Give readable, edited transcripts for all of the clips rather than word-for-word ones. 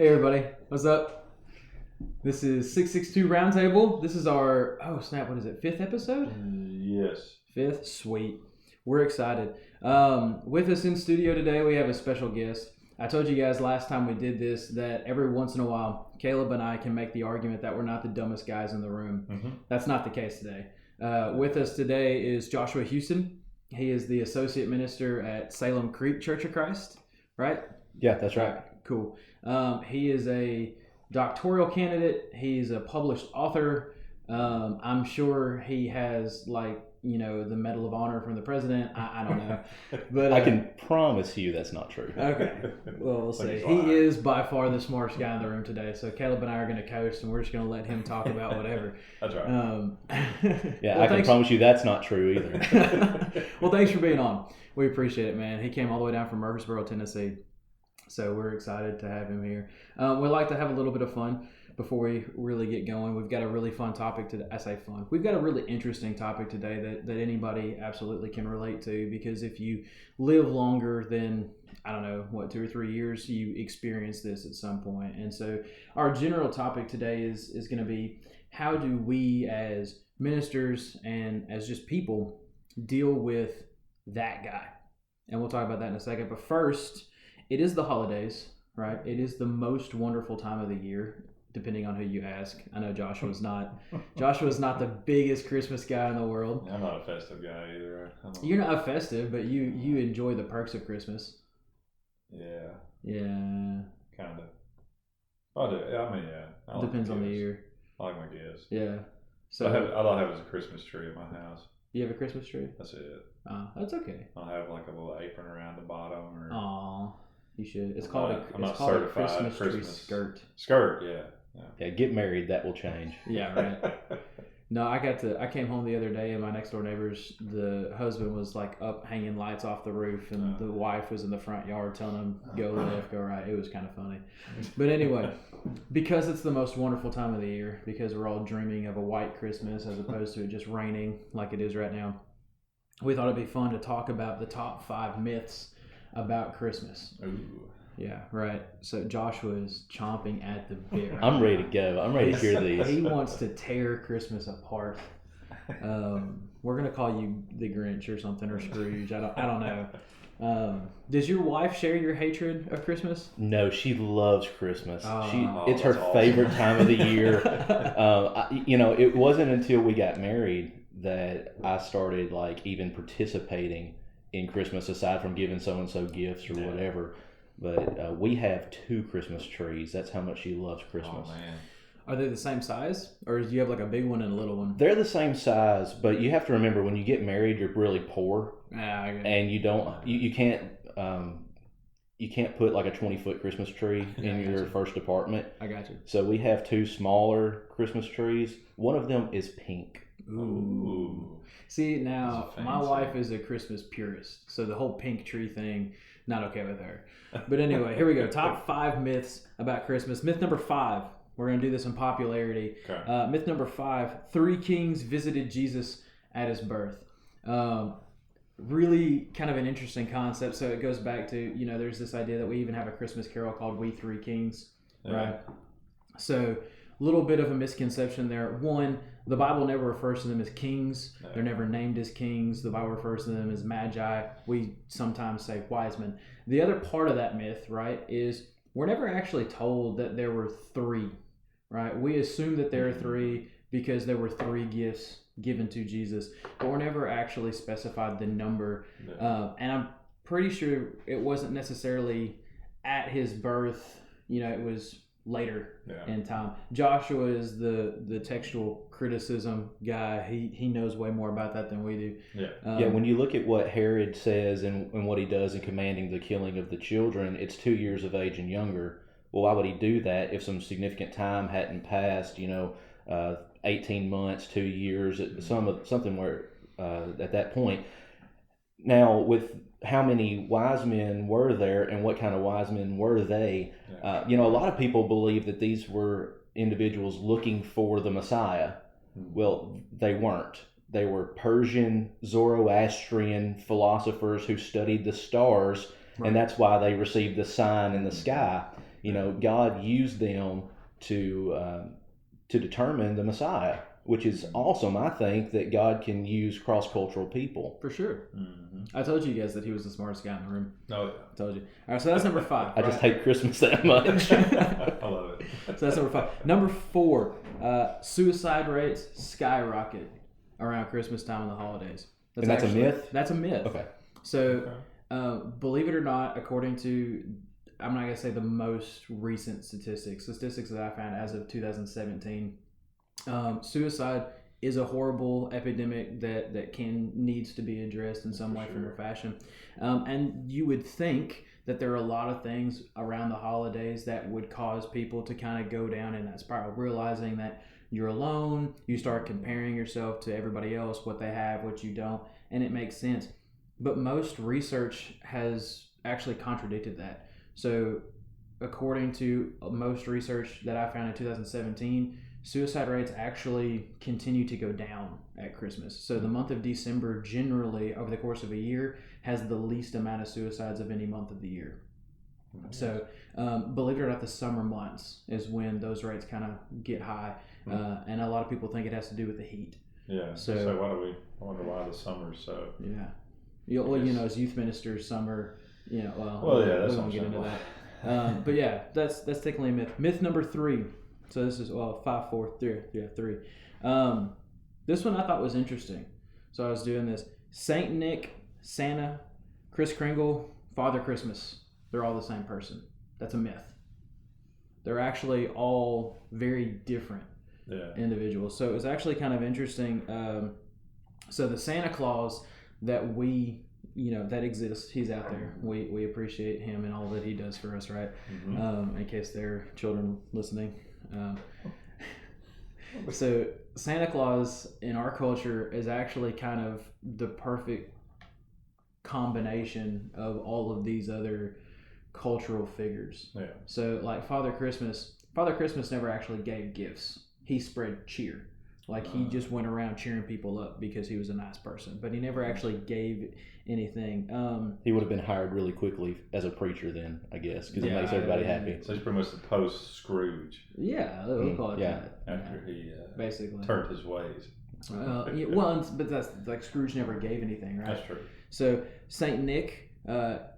Hey everybody, what's up? This is 662 Roundtable. This is our, what is it, 5th episode? Yes. 5th? Sweet. We're excited. With us in studio today, we have a special guest. I told you guys last time we did this that every once in a while, Caleb and I can make the argument that we're not the dumbest guys in the room. Mm-hmm. That's not the case today. With us today is Joshua Houston. He is the Associate Minister at Salem Creek Church of Christ, right? Yeah, that's right. Cool. He is a doctoral candidate. He's a published author. I'm sure he has the Medal of Honor from the president. I don't know, but I can promise you that's not true. Okay. Well, we'll see. He is by far the smartest guy in the room today. So Caleb and I are going to coast, and we're just going to let him talk about whatever. That's right. Yeah, well, I can promise you that's not true either. Well, thanks for being on. We appreciate it, man. He came all the way down from Murfreesboro, Tennessee. So we're excited to have him here. We like to have a little bit of fun before we really get going. We've got a really fun topic today. I say fun. We've got a really interesting topic today that anybody absolutely can relate to, because if you live longer than, 2 or 3 years, you experience this at some point. And so our general topic today is going to be, how do we as ministers and as just people deal with that guy? And we'll talk about that in a second. But first, it is the holidays, right? It is the most wonderful time of the year, depending on who you ask. I know Joshua's not the biggest Christmas guy in the world. I'm not a festive guy either. You're not festive, but you enjoy the perks of Christmas. Yeah. Yeah. Kind of. I do. I mean, yeah. I Depends on the year. I like my gifts. Yeah. So I don't have a Christmas tree at my house. You have a Christmas tree? That's it. That's okay. I'll have like a little apron around the bottom. Or Aw, you should. It's called a Christmas tree skirt. Skirt, yeah. Yeah, get married. That will change. Yeah, right. No, I came home the other day, and my next door neighbors, the husband was like up hanging lights off the roof, and the wife was in the front yard telling him, go left, go right. It was kind of funny. But anyway, because it's the most wonderful time of the year, because we're all dreaming of a white Christmas as opposed to it just raining like it is right now, we thought it'd be fun to talk about the top 5 myths about Christmas. Ooh. Yeah, right. So Joshua is chomping at the bit. Right I'm ready to go. I'm ready to hear these. He wants to tear Christmas apart. We're gonna call you the Grinch or something, or Scrooge. I don't know. Does your wife share your hatred of Christmas? No, she loves Christmas. It's her awesome. favorite time of the year. It wasn't until we got married that I started even participating in Christmas, aside from giving so and so gifts or whatever. But we have 2 Christmas trees. That's how much she loves Christmas. Oh, man. Are they the same size, or do you have like a big one and a little one? They're the same size, but you have to remember, when you get married, you're really poor, and you can't put like a 20-foot Christmas tree in your first apartment. I got you. So we have 2 smaller Christmas trees. One of them is pink. Ooh. See, now my wife is a Christmas purist, so the whole pink tree thing, not okay with her. But anyway, here we go. Top 5 myths about Christmas. Myth number 5. We're going to do this in popularity. Okay. Myth number 5. 3 kings visited Jesus at his birth. Really kind of an interesting concept. So it goes back to, there's this idea that we even have a Christmas carol called We Three Kings, right? So a little bit of a misconception there. One, the Bible never refers to them as kings. They're never named as kings. The Bible refers to them as magi. We sometimes say wise men. The other part of that myth, right, is we're never actually told that there were 3, right? We assume that there are 3 because there were 3 gifts given to Jesus, but we're never actually specified the number. And I'm pretty sure it wasn't necessarily at his birth. It was later in time. Joshua is the textual criticism guy. He knows way more about that than we do. When you look at what Herod says and what he does in commanding the killing of the children, it's 2 years of age and younger. Well, why would he do that if some significant time hadn't passed? 18 months, 2 years, something where at that point. Now, with how many wise men were there and what kind of wise men were they? A lot of people believe that these were individuals looking for the Messiah. Well, they weren't. They were Persian, Zoroastrian philosophers who studied the stars, and that's why they received the sign in the sky. You know, God used them to determine the Messiah, which is awesome. I think that God can use cross-cultural people. For sure. Mm-hmm. I told you guys that he was the smartest guy in the room. No, I told you. All right, so that's number 5. I just hate Christmas that much. I love it. So that's number 5. Number 4, suicide rates skyrocket around Christmas time and the holidays. That's a myth? That's a myth. Okay. So, believe it or not, according to, I'm not going to say the most recent statistics that I found as of 2017, suicide is a horrible epidemic that needs to be addressed in some way, form, or fashion. And you would think that there are a lot of things around the holidays that would cause people to kind of go down in that spiral, realizing that you're alone, you start comparing yourself to everybody else, what they have, what you don't, and it makes sense. But most research has actually contradicted that. So according to most research that I found in 2017, suicide rates actually continue to go down at Christmas. So the month of December generally over the course of a year has the least amount of suicides of any month of the year. So believe it or not, the summer months is when those rates kind of get high. And a lot of people think it has to do with the heat. Yeah. So I wonder why the summer's so. Yeah. Well, you know, as youth ministers, summer, you know, that's we won't get into that. But yeah, that's technically a myth. Myth number 3. So this is 5, 4, 3. Yeah, 3. This one I thought was interesting. So I was doing this. Saint Nick, Santa, Kris Kringle, Father Christmas. They're all the same person. That's a myth. They're actually all very different individuals. So it was actually kind of interesting. So the Santa Claus that that exists, he's out there. We appreciate him and all that he does for us, right? Mm-hmm. In case there are children listening. So Santa Claus in our culture is actually kind of the perfect combination of all of these other cultural figures. Yeah. So like Father Christmas never actually gave gifts. He spread cheer. Like he just went around cheering people up because he was a nice person, but he never actually gave anything. He would have been hired really quickly as a preacher then, I guess, because it makes everybody happy. So he's pretty much the post Scrooge. Yeah, we'll call it that. After he basically turned his ways. But that's like Scrooge never gave anything, right? That's true. So Saint Nick,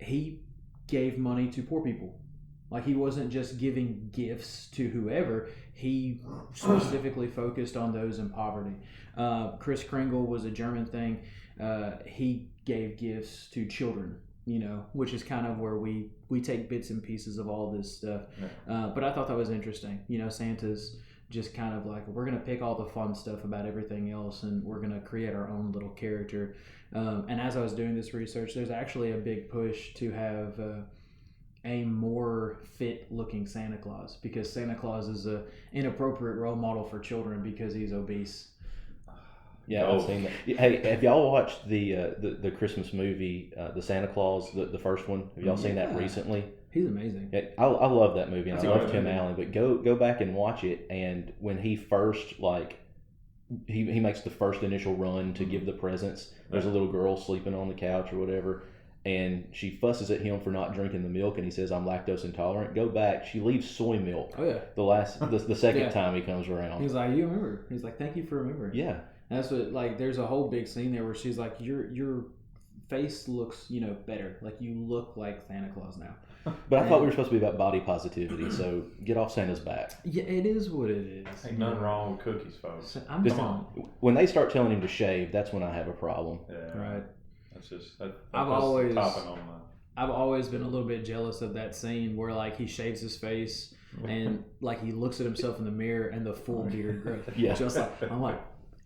he gave money to poor people. Like he wasn't just giving gifts to whoever. He specifically focused on those in poverty. Kris Kringle was a German thing. He gave gifts to children, which is kind of where we take bits and pieces of all this stuff. Yeah. But I thought that was interesting. Santa's just kind of like, we're going to pick all the fun stuff about everything else and we're going to create our own little character. And as I was doing this research, there's actually a big push to have a more fit looking Santa Claus, because Santa Claus is a inappropriate role model for children because he's obese. Yeah, I've seen that. Hey, have y'all watched the Christmas movie, the Santa Claus, the first one? Have y'all seen that recently? He's amazing. Yeah, I love that movie, and I love Tim Allen. But go back and watch it. And when he first he makes the first initial run to give the presents, there's a little girl sleeping on the couch or whatever. And she fusses at him for not drinking the milk, and he says, "I'm lactose intolerant." Go back. She leaves soy milk. Oh yeah. The second time he comes around. He's like, "You remember?" He's like, "Thank you for remembering." Yeah. And that's what there's a whole big scene there where she's like, "Your face looks better. Like you look like Santa Claus now." But I thought we were supposed to be about body positivity, so get off Santa's back. Yeah, it is what it is. Ain't nothing wrong with cookies, folks. I'm done. When they start telling him to shave, that's when I have a problem. Yeah. Right. That's just I've always been a little bit jealous of that scene where he shaves his face and he looks at himself in the mirror and the full beard growth. Yeah. Just I'm like,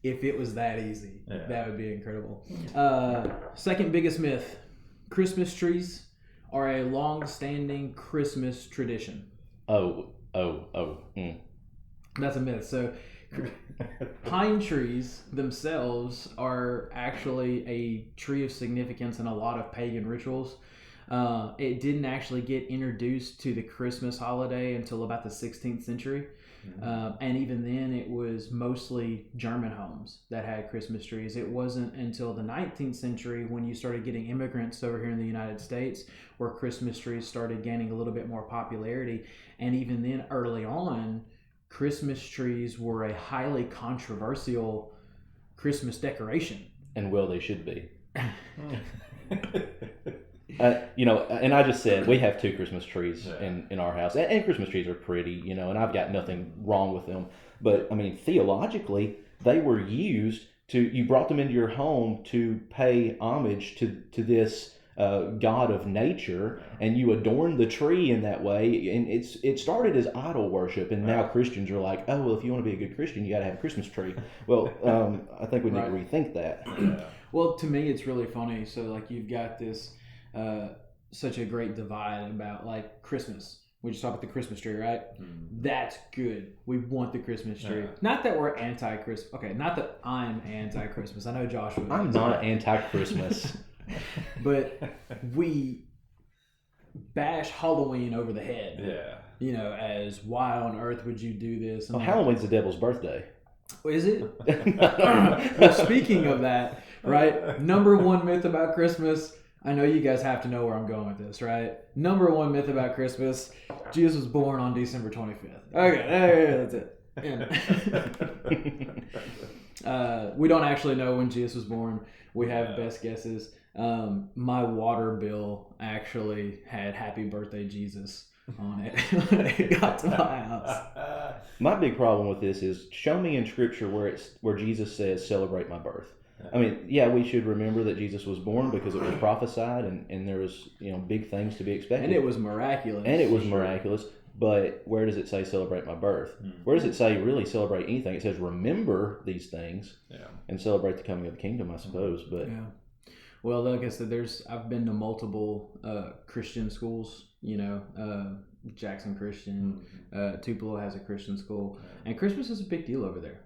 if it was that easy, that would be incredible. Second biggest myth: Christmas trees are a long-standing Christmas tradition. That's a myth. So pine trees themselves are actually a tree of significance in a lot of pagan rituals. It didn't actually get introduced to the Christmas holiday until about the 16th century. And even then, it was mostly German homes that had Christmas trees. It wasn't until the 19th century when you started getting immigrants over here in the United States where Christmas trees started gaining a little bit more popularity. And even then, early on, Christmas trees were a highly controversial Christmas decoration. And well, they should be. And I just said we have 2 Christmas trees in our house, and Christmas trees are pretty, and I've got nothing wrong with them. But I mean, theologically, they were used you brought them into your home to pay homage to this God of nature, and you adorned the tree in that way. And it started as idol worship, and now Christians are like, oh, well, if you want to be a good Christian, you got to have a Christmas tree. Well, I think we need to rethink that. Well, to me, it's really funny. So, like, you've got this such a great divide about, like, Christmas. We just talked about the Christmas tree, right? That's good. We want the Christmas tree. Not that we're anti-Christmas. Okay, not that I'm anti-Christmas. I know Joshua. I'm not anti-Christmas. But we bash Halloween over the head. Yeah. As why on earth would you do this? And Halloween's the devil's birthday. Is it? Well, speaking of that, right? Number one myth about Christmas. I know you guys have to know where I'm going with this, right? Number one myth about Christmas: Jesus was born on December 25th. Okay, that's it. We don't actually know when Jesus was born. We have best guesses. My water bill actually had "Happy Birthday, Jesus" on it when it got to my house. My big problem with this is show me in Scripture where Jesus says, "Celebrate my birth." I mean, yeah, we should remember that Jesus was born because it was prophesied, and there was big things to be expected, and it was miraculous. Miraculous. But where does it say celebrate my birth? Where does it say really celebrate anything? It says remember these things and celebrate the coming of the kingdom, I suppose. But well, like I said, I've been to multiple Christian schools. Jackson Christian, Tupelo has a Christian school, and Christmas is a big deal over there.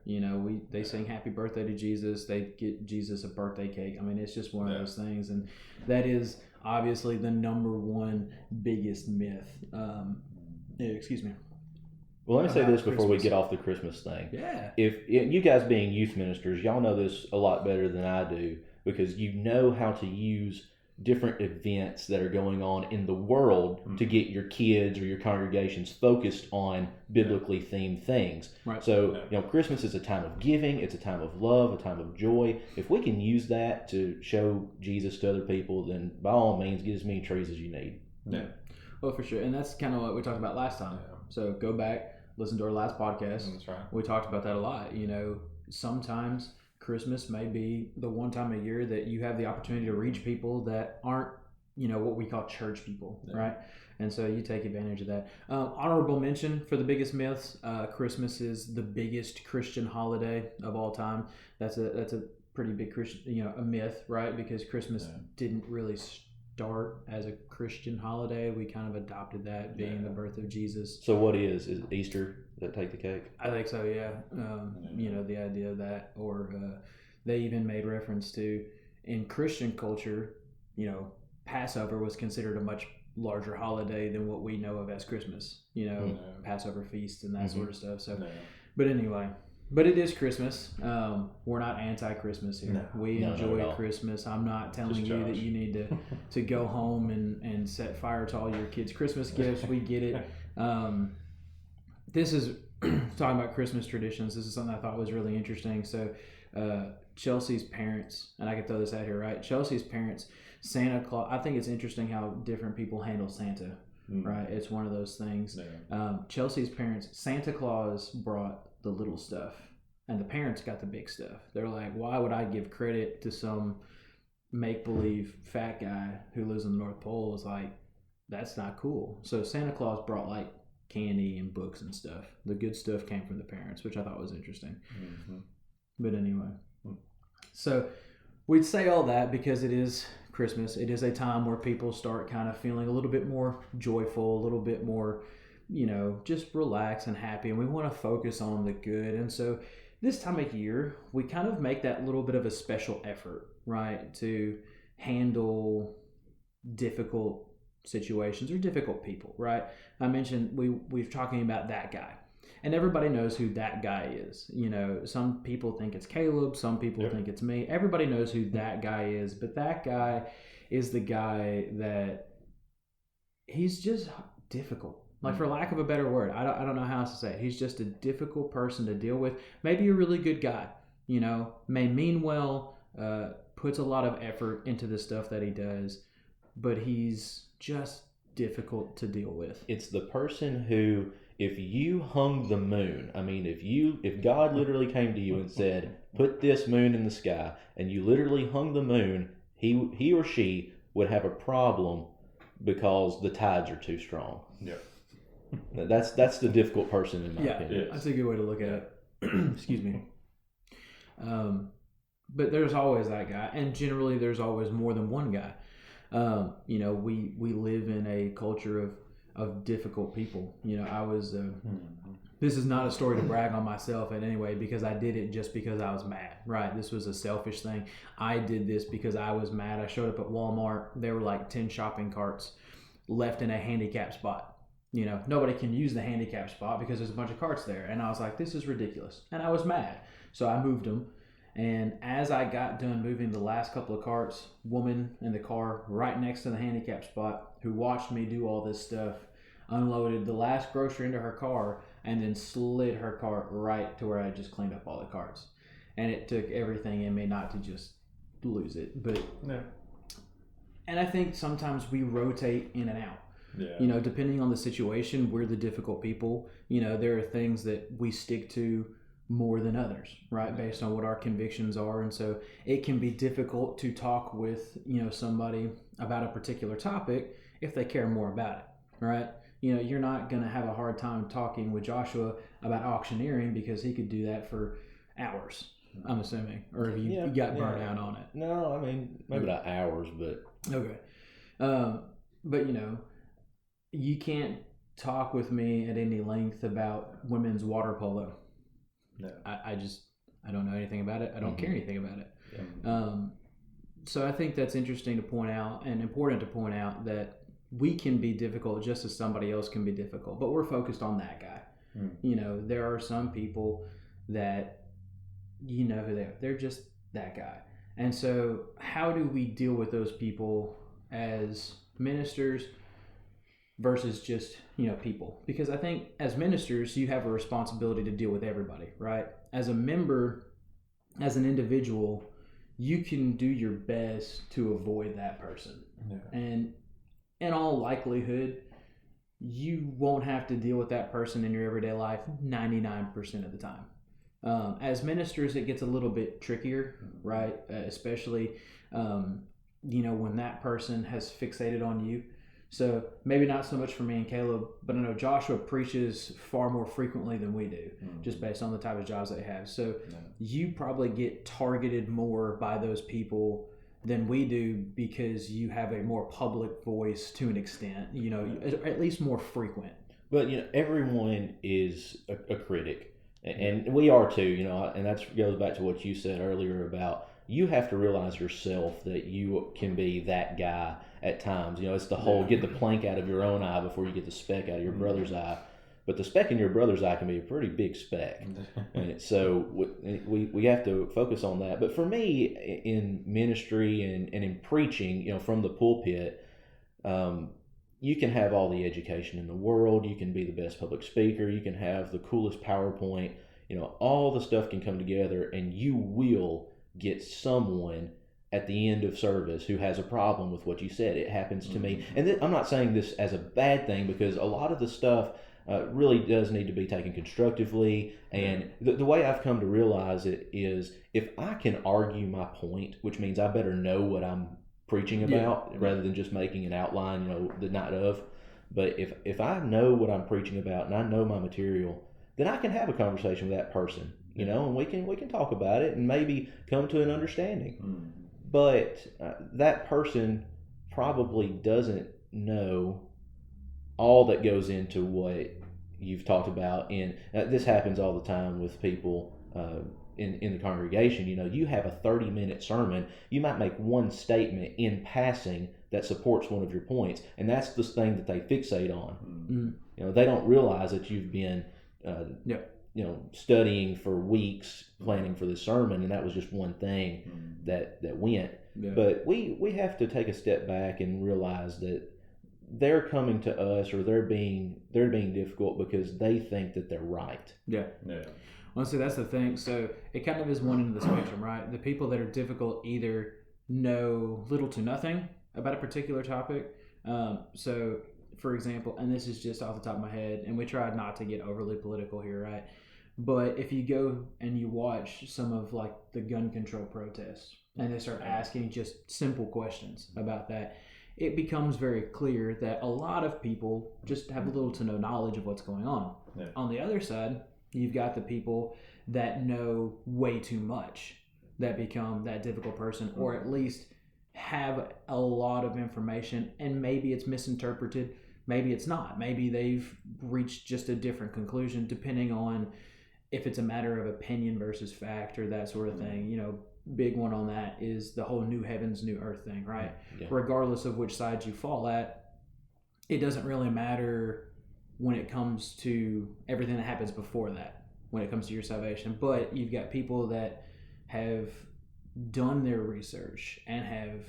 They sing Happy Birthday to Jesus. They get Jesus a birthday cake. I mean, it's just one of those things, and that is obviously the number one biggest myth. Excuse me. Well, let me say this before we get off the Christmas thing. Yeah. If you guys being youth ministers, y'all know this a lot better than I do because you know how to use different events that are going on in the world to get your kids or your congregations focused on biblically themed things. Right. So, Christmas is a time of giving, it's a time of love, a time of joy. If we can use that to show Jesus to other people, then by all means, get as many trees as you need. Yeah. Well, for sure. And that's kind of what we talked about last time. Yeah. So go back, listen to our last podcast. That's right. We talked about that a lot. Sometimes Christmas may be the one time a year that you have the opportunity to reach people that aren't, what we call church people, right? And so you take advantage of that. Honorable mention for the biggest myths: Christmas is the biggest Christian holiday of all time. That's a pretty big Christian, a myth, right? Because Christmas didn't really start as a Christian holiday. We kind of adopted that being the birth of Jesus. So what is Easter? Does that take the cake? I think so, yeah. The idea of that, or they even made reference to in Christian culture, Passover was considered a much larger holiday than what we know of as Christmas, Passover feasts and that sort of stuff. So, but anyway, but it is Christmas. We're not anti-Christmas here. No, we enjoy Christmas. I'm not telling you that you need to go home and set fire to all your kids' Christmas gifts. We get it. This is talking about Christmas traditions. This is something I thought was really interesting. So Chelsea's parents, and I can throw this out here, right? Chelsea's parents, Santa Claus. I think it's interesting how different people handle Santa, right? It's one of those things. Chelsea's parents, Santa Claus brought the little stuff, and the parents got the big stuff. They're like, why would I give credit to some make-believe fat guy who lives in the North Pole? It's like, that's not cool. So Santa Claus brought like candy and books and stuff. The good stuff came from the parents, which I thought was interesting. But anyway, so we'd say all that because it is Christmas. It is a time where people start kind of feeling a little bit more joyful, a little bit more, just relaxed and happy. And we want to focus on the good. And so this time of year, we kind of make that little bit of a special effort, right, to handle difficult situations or difficult people, right? I mentioned we've talking about that guy. and everybody knows who that guy is. You know, some people think it's Caleb, some people think it's me. Everybody knows who that guy is, but that guy is the guy that he's just difficult. Like, for lack of a better word, I don't know how else to say it. He's just a difficult person to deal with. Maybe a really good guy, you know, may mean well, puts a lot of effort into the stuff that he does, but he's just difficult to deal with. It's the person who, if you hung the moon, I mean, if God literally came to you and said, put this moon in the sky, and you literally hung the moon, he or she would have a problem because the tides are too strong. Yeah. That's the difficult person in my opinion. That's a good way to look at it. Excuse me. But there's always that guy, and generally there's always more than one guy. You know, we live in a culture of difficult people. You know, I was. This is not a story to brag on myself in any way, because I did it just because I was mad. Right? This was a selfish thing. I did this because I was mad. I showed up at Walmart. There were like 10 shopping carts left in a handicap spot. You know, nobody can use the handicap spot because there's a bunch of carts there. And I was like, this is ridiculous. And I was mad. So I moved them. And as I got done moving the last couple of carts, woman in the car right next to the handicap spot who watched me do all this stuff, unloaded the last grocery into her car and then slid her cart right to where I just cleaned up all the carts. And it took everything in me not to just lose it. But and I think sometimes we rotate in and out. Yeah. You know, depending on the situation, we're the difficult people. You know, there are things that we stick to more than others, right? Based on what our convictions are. And so it can be difficult to talk with, you know, somebody about a particular topic if they care more about it, right? You know, you're not going to have a hard time talking with Joshua about auctioneering because he could do that for hours, I'm assuming. Or if you got burnt out on it. No, I mean, maybe not hours, but... Okay. But, you know, you can't talk with me at any length about women's water polo. No. I don't know anything about it. I don't care anything about it. Yeah. So I think that's interesting to point out and important to point out that we can be difficult just as somebody else can be difficult, but we're focused on that guy. You know, there are some people that you know who they are. They're just that guy. And so how do we deal with those people as ministers versus just, you know, people? Because I think as ministers, you have a responsibility to deal with everybody, right? As a member, as an individual, you can do your best to avoid that person. Yeah. And in all likelihood, you won't have to deal with that person in your everyday life 99% of the time. As ministers, it gets a little bit trickier, right? Especially, you know, when that person has fixated on you. So maybe not so much for me and Caleb, but I know Joshua preaches far more frequently than we do, just based on the type of jobs they have. So you probably get targeted more by those people than we do because you have a more public voice to an extent, you know, at least more frequent. But, you know, everyone is a critic, and we are too, you know, and that goes back to what you said earlier about you have to realize yourself that you can be that guy at times. You know, it's the whole get the plank out of your own eye before you get the speck out of your brother's eye. But the speck in your brother's eye can be a pretty big speck. And so we have to focus on that. But for me, in ministry and in preaching, you know, from the pulpit, you can have all the education in the world. You can be the best public speaker. You can have the coolest PowerPoint. You know, all the stuff can come together, and you will get someone at the end of service who has a problem with what you said. It happens to me. And I'm not saying this as a bad thing, because a lot of the stuff really does need to be taken constructively. And the way I've come to realize it is if I can argue my point, which means I better know what I'm preaching about rather than just making an outline, you know, the night of. But if I know what I'm preaching about and I know my material, then I can have a conversation with that person, you know, and we can talk about it and maybe come to an understanding. But that person probably doesn't know all that goes into what you've talked about. And this happens all the time with people in the congregation. You know, you have a 30-minute sermon. You might make one statement in passing that supports one of your points, and that's the thing that they fixate on. You know, they don't realize that you've been Yep. Studying for weeks, planning for this sermon, and that was just one thing that went. Yeah. But we have to take a step back and realize that they're coming to us, or they're being difficult because they think that they're right. Yeah. Well, see, that's the thing. So it kind of is one end of the spectrum, right? The people that are difficult either know little to nothing about a particular topic. So, for example, and this is just off the top of my head, and we try not to get overly political here, right? But if you go and you watch some of like the gun control protests, and they start asking just simple questions about that, it becomes very clear that a lot of people just have little to no knowledge of what's going on. Yeah. On the other side, you've got the people that know way too much, that become that difficult person, or at least have a lot of information, and maybe it's misinterpreted, maybe it's not. Maybe they've reached just a different conclusion, depending on if it's a matter of opinion versus fact or that sort of thing. Big one on that is the whole new heavens, new earth thing, right? Yeah. Regardless of which side you fall at, it doesn't really matter when it comes to everything that happens before that, when it comes to your salvation. But you've got people that have done their research and have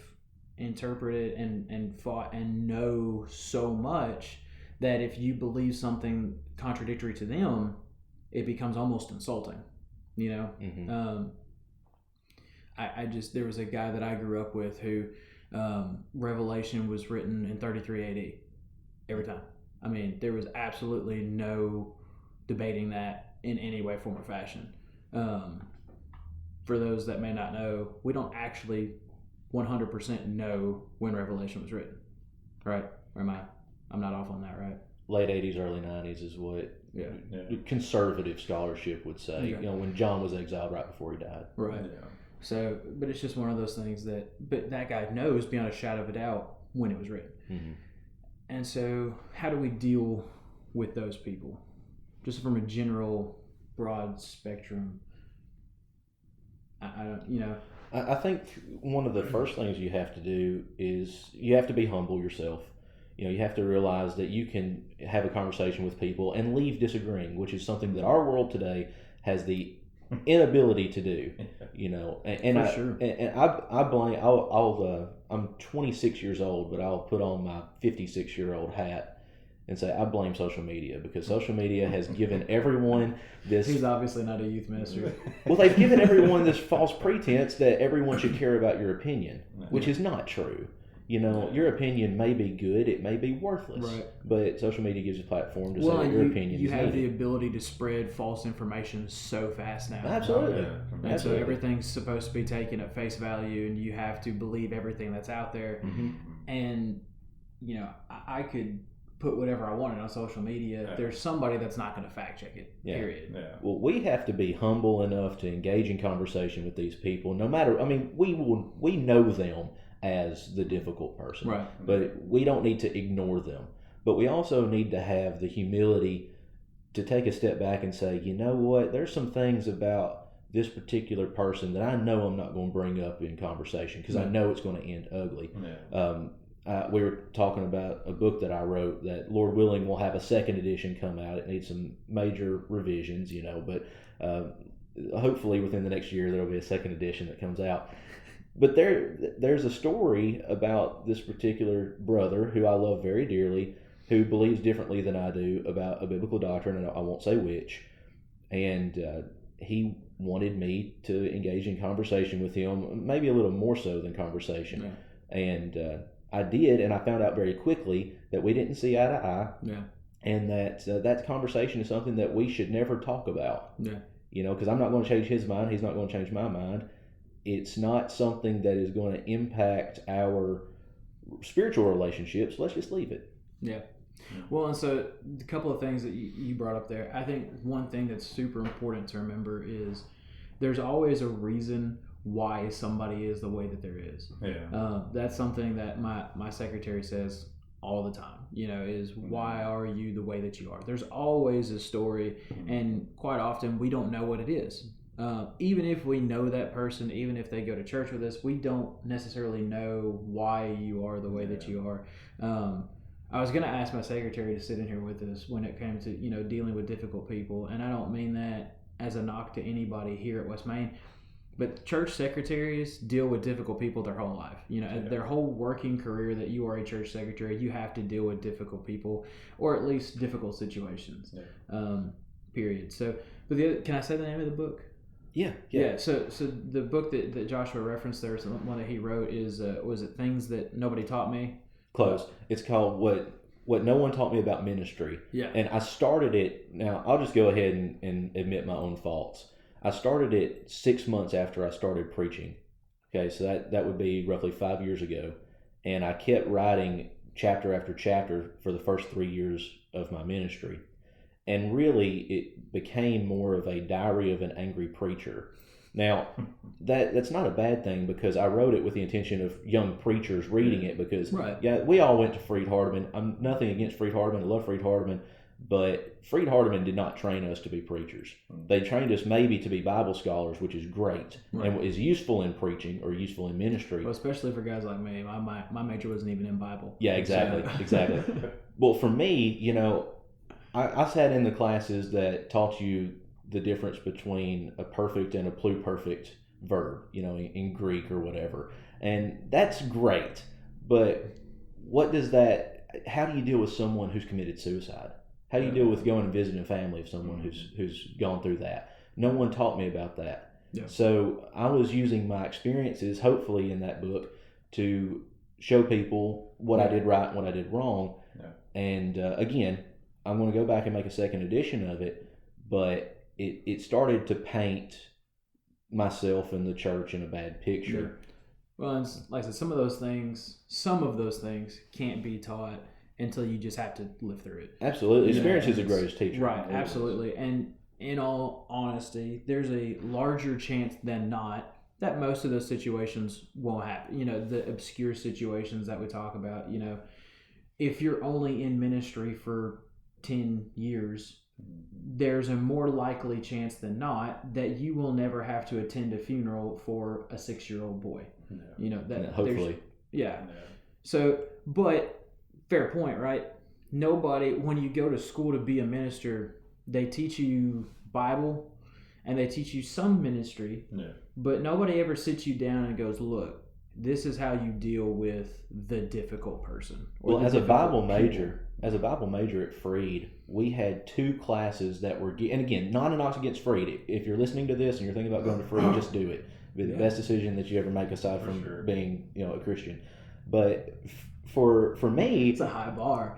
interpreted and fought and know so much that if you believe something contradictory to them, it becomes almost insulting, there was a guy that I grew up with who Revelation was written in 33 AD every time. I mean, there was absolutely no debating that in any way, form, or fashion. For those that may not know, we don't actually 100% know when Revelation was written, right? Or I'm not off on that, right? Late 80s, early 90s is what conservative scholarship would say. Okay. When John was exiled right before he died. Right. Yeah. So, but it's just one of those things but that guy knows beyond a shadow of a doubt when it was written. Mm-hmm. And so, how do we deal with those people? Just from a general, broad spectrum. I think one of the first things you have to do is you have to be humble yourself. You have to realize that you can have a conversation with people and leave disagreeing, which is something that our world today has the inability to do. I blame. I'm 26 years old, but I'll put on my 56-year-old hat and say I blame social media, because social media has given everyone this. He's obviously not a youth minister. Well, they've given everyone this false pretense that everyone should care about your opinion, which is not true. Your opinion may be good, it may be worthless, right? But social media gives a platform to say that your opinion you is have needed. The ability to spread false information so fast now. Absolutely. And so everything's supposed to be taken at face value, and you have to believe everything that's out there. Mm-hmm. And I could put whatever I wanted on social media. There's somebody that's not going to fact check it. Yeah. Period. Yeah. Well, we have to be humble enough to engage in conversation with these people. No matter, we know them as the difficult person, right? But we don't need to ignore them. But we also need to have the humility to take a step back and say, you know what? There's some things about this particular person that I know I'm not going to bring up in conversation because I know it's going to end ugly. Yeah. We were talking about a book that I wrote that, Lord willing, will have a second edition come out. It needs some major revisions, but hopefully within the next year there will be a second edition that comes out. But there's a story about this particular brother who I love very dearly, who believes differently than I do about a biblical doctrine, and I won't say which. And he wanted me to engage in conversation with him, maybe a little more so than conversation. Yeah. And I did, and I found out very quickly that we didn't see eye to eye. Yeah. And that conversation is something that we should never talk about. Yeah. Because I'm not going to change his mind. He's not going to change my mind. It's not something that is going to impact our spiritual relationships. Let's just leave it. Yeah. Well, and so a couple of things that you brought up there. I think one thing that's super important to remember is there's always a reason why somebody is the way that there is. Yeah. That's something that my secretary says all the time, is why are you the way that you are? There's always a story, and quite often we don't know what it is. Even if we know that person, even if they go to church with us, we don't necessarily know why you are the way that you are. I was going to ask my secretary to sit in here with us when it came to, dealing with difficult people. And I don't mean that as a knock to anybody here at West Main, but church secretaries deal with difficult people their whole life. Their whole working career that you are a church secretary, you have to deal with difficult people, or at least difficult situations. Yeah. Period. So, but can I say the name of the book? Yeah. So the book that Joshua referenced there, so one that he wrote is was it Things That Nobody Taught Me? Close. It's called What No One Taught Me About Ministry. Yeah. And I started it. Now I'll just go ahead and admit my own faults. I started it 6 months after I started preaching. Okay, so that would be roughly 5 years ago, and I kept writing chapter after chapter for the first 3 years of my ministry. And really, it became more of a diary of an angry preacher. Now, that's not a bad thing, because I wrote it with the intention of young preachers reading it, because, we all went to Freed Hardeman. I'm nothing against Freed Hardeman. I love Freed Hardeman. But Freed Hardeman did not train us to be preachers. They trained us maybe to be Bible scholars, which is great, and is useful in preaching or useful in ministry. Well, especially for guys like me. My major wasn't even in Bible. Yeah, exactly. Well, for me, I sat in the classes that taught you the difference between a perfect and a pluperfect verb, in Greek or whatever. And that's great. But how do you deal with someone who's committed suicide? How do you deal with going and visiting a family of someone who's gone through that? No one taught me about that. Yeah. So I was using my experiences, hopefully in that book, to show people what I did right and what I did wrong. Yeah. And again, I'm going to go back and make a second edition of it, but it started to paint myself and the church in a bad picture. Yeah. Well, and like I said, some of those things can't be taught until you just have to live through it. Absolutely. Experience is the greatest teacher. Right, absolutely. And in all honesty, there's a larger chance than not that most of those situations won't happen. The obscure situations that we talk about, if you're only in ministry for 10 years, there's a more likely chance than not that you will never have to attend a funeral for a 6-year-old boy. That hopefully. Yeah. So, but fair point, right? Nobody, when you go to school to be a minister, they teach you Bible and they teach you some ministry, but nobody ever sits you down and goes, look, this is how you deal with the difficult person. Well, as a Bible major at Freed, we had 2 classes that were, and again, not a knock against Freed. If you're listening to this and you're thinking about going to Freed, just do it. It'll be the best decision that you ever make, aside from being, a Christian. But for me, it's a high bar.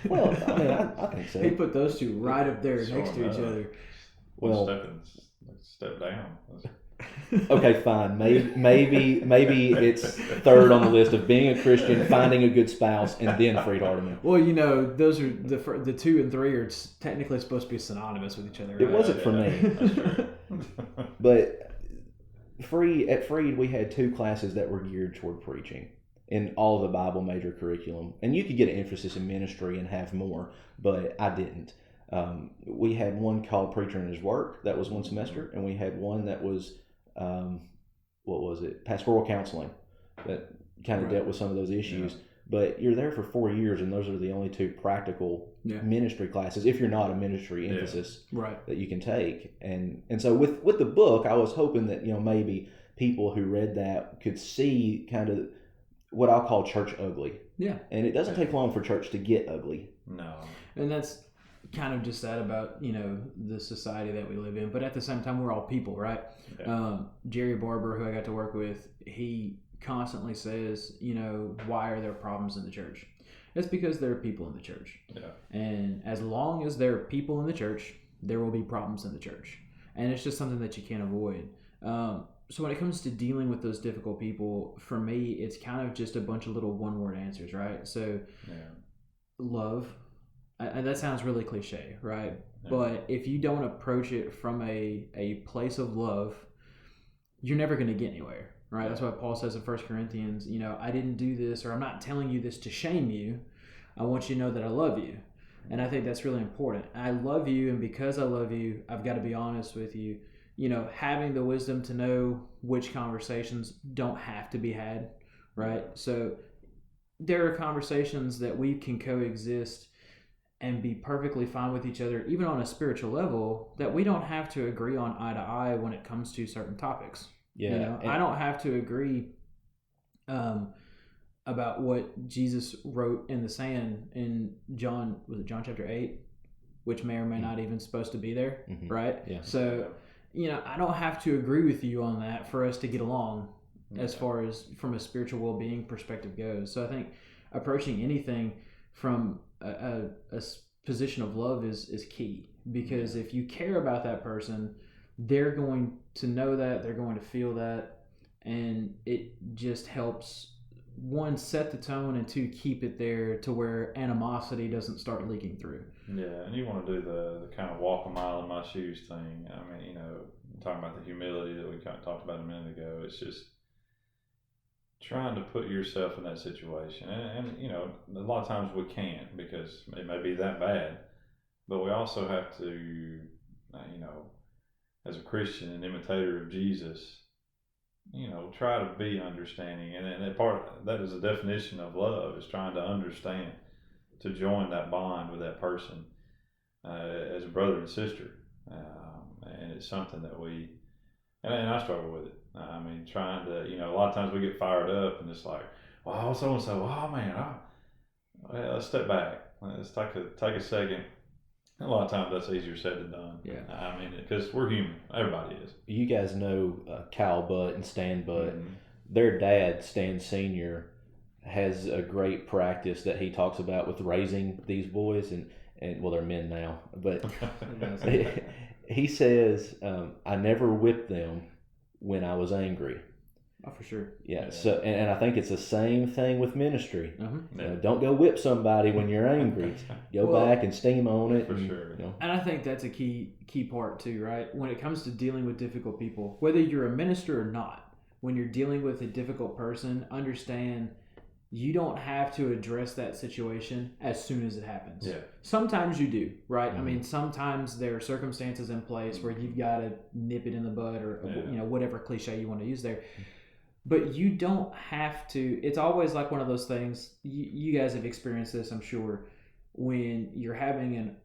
Well, I mean, I think so. He put those two right up there next to each other. Well, step down. Okay, fine. Maybe it's third on the list of being a Christian, finding a good spouse, and then Freed Hardeman. Well, those are the 2 and 3 are technically supposed to be synonymous with each other. Right? It wasn't for me. But at Freed, we had 2 classes that were geared toward preaching in all the Bible major curriculum. And you could get an emphasis in ministry and have more, but I didn't. We had one called Preacher and His Work. That was one semester. And we had one that was, pastoral counseling, that kind of dealt with some of those issues. Yeah. But you're there for 4 years, and those are the only 2 practical ministry classes, if you're not a ministry emphasis, that you can take. And so with the book, I was hoping that maybe people who read that could see kind of what I'll call church ugly. Yeah. And it doesn't take long for church to get ugly. No. And that's kind of just sad about, the society that we live in. But at the same time, we're all people, right? Yeah. Jerry Barber, who I got to work with, he constantly says, why are there problems in the church? It's because there are people in the church. Yeah. And as long as there are people in the church, there will be problems in the church. And it's just something that you can't avoid. So when it comes to dealing with those difficult people, for me, it's kind of just a bunch of little one-word answers, right? So love. And that sounds really cliche, right? Yeah. But if you don't approach it from a place of love, you're never going to get anywhere, right? Yeah. That's what Paul says in 1 Corinthians, I didn't do this, or I'm not telling you this to shame you. I want you to know that I love you. And I think that's really important. I love you, and because I love you, I've got to be honest with you. Having the wisdom to know which conversations don't have to be had, right? So there are conversations that we can coexist and be perfectly fine with each other, even on a spiritual level, that we don't have to agree on eye to eye when it comes to certain topics. Yeah, I don't have to agree about what Jesus wrote in the sand in John chapter 8, which may or may not even supposed to be there, right? Yeah. So, I don't have to agree with you on that for us to get along as far as from a spiritual well-being perspective goes. So I think approaching anything from a position of love is key, because if you care about that person, they're going to know that, they're going to feel that, and it just helps, one, set the tone, and two, keep it there to where animosity doesn't start leaking through. Yeah, and you want to do the kind of walk a mile in my shoes thing. I mean, talking about the humility that we kind of talked about a minute ago, it's just trying to put yourself in that situation. And a lot of times we can't, because it may be that bad, but we also have to, as a Christian, an imitator of Jesus, try to be understanding. And that is a definition of love, is trying to understand, to join that bond with that person as a brother and sister. And it's something that and I struggle with it. I mean, trying to, a lot of times we get fired up and it's like, well, so-and-so, oh man, well, let's step back. Let's take a second. A lot of times that's easier said than done. Yeah. I mean, because we're human. Everybody is. You guys know Kyle Butt and Stan Butt. Their dad, Stan Sr., has a great practice that he talks about with raising these boys, and well, they're men now, but he says, I never whipped them when I was angry. Oh, for sure. Yeah. So, and I think it's the same thing with ministry. Uh-huh. Don't go whip somebody when you're angry. Go back and steam on it. For sure. And I think that's a key part too, right? When it comes to dealing with difficult people, whether you're a minister or not, when you're dealing with a difficult person, understand you don't have to address that situation as soon as it happens. Yeah. Sometimes you do, right? I mean, sometimes there are circumstances in place where you've got to nip it in the bud, or whatever cliche you want to use there. But you don't have to. It's always like one of those things. You guys have experienced this, I'm sure, when you're having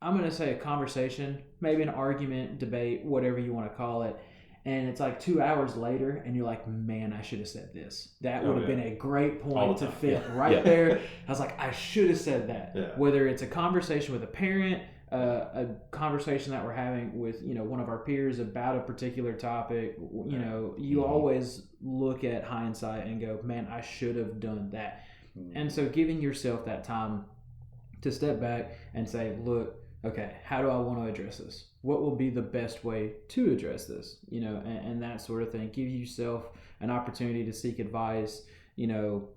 I'm going to say a conversation, maybe an argument, debate, whatever you want to call it. And it's like 2 hours later, and you're like, man, I should have said this. That would have been a great point to fit there. I was like, I should have said that. Yeah. Whether it's a conversation with a parent, a conversation that we're having with one of our peers about a particular topic, you always look at hindsight and go, man, I should have done that. And so giving yourself that time to step back and say, look, okay, how do I want to address this? What will be the best way to address this? And that sort of thing. Give yourself an opportunity to seek advice.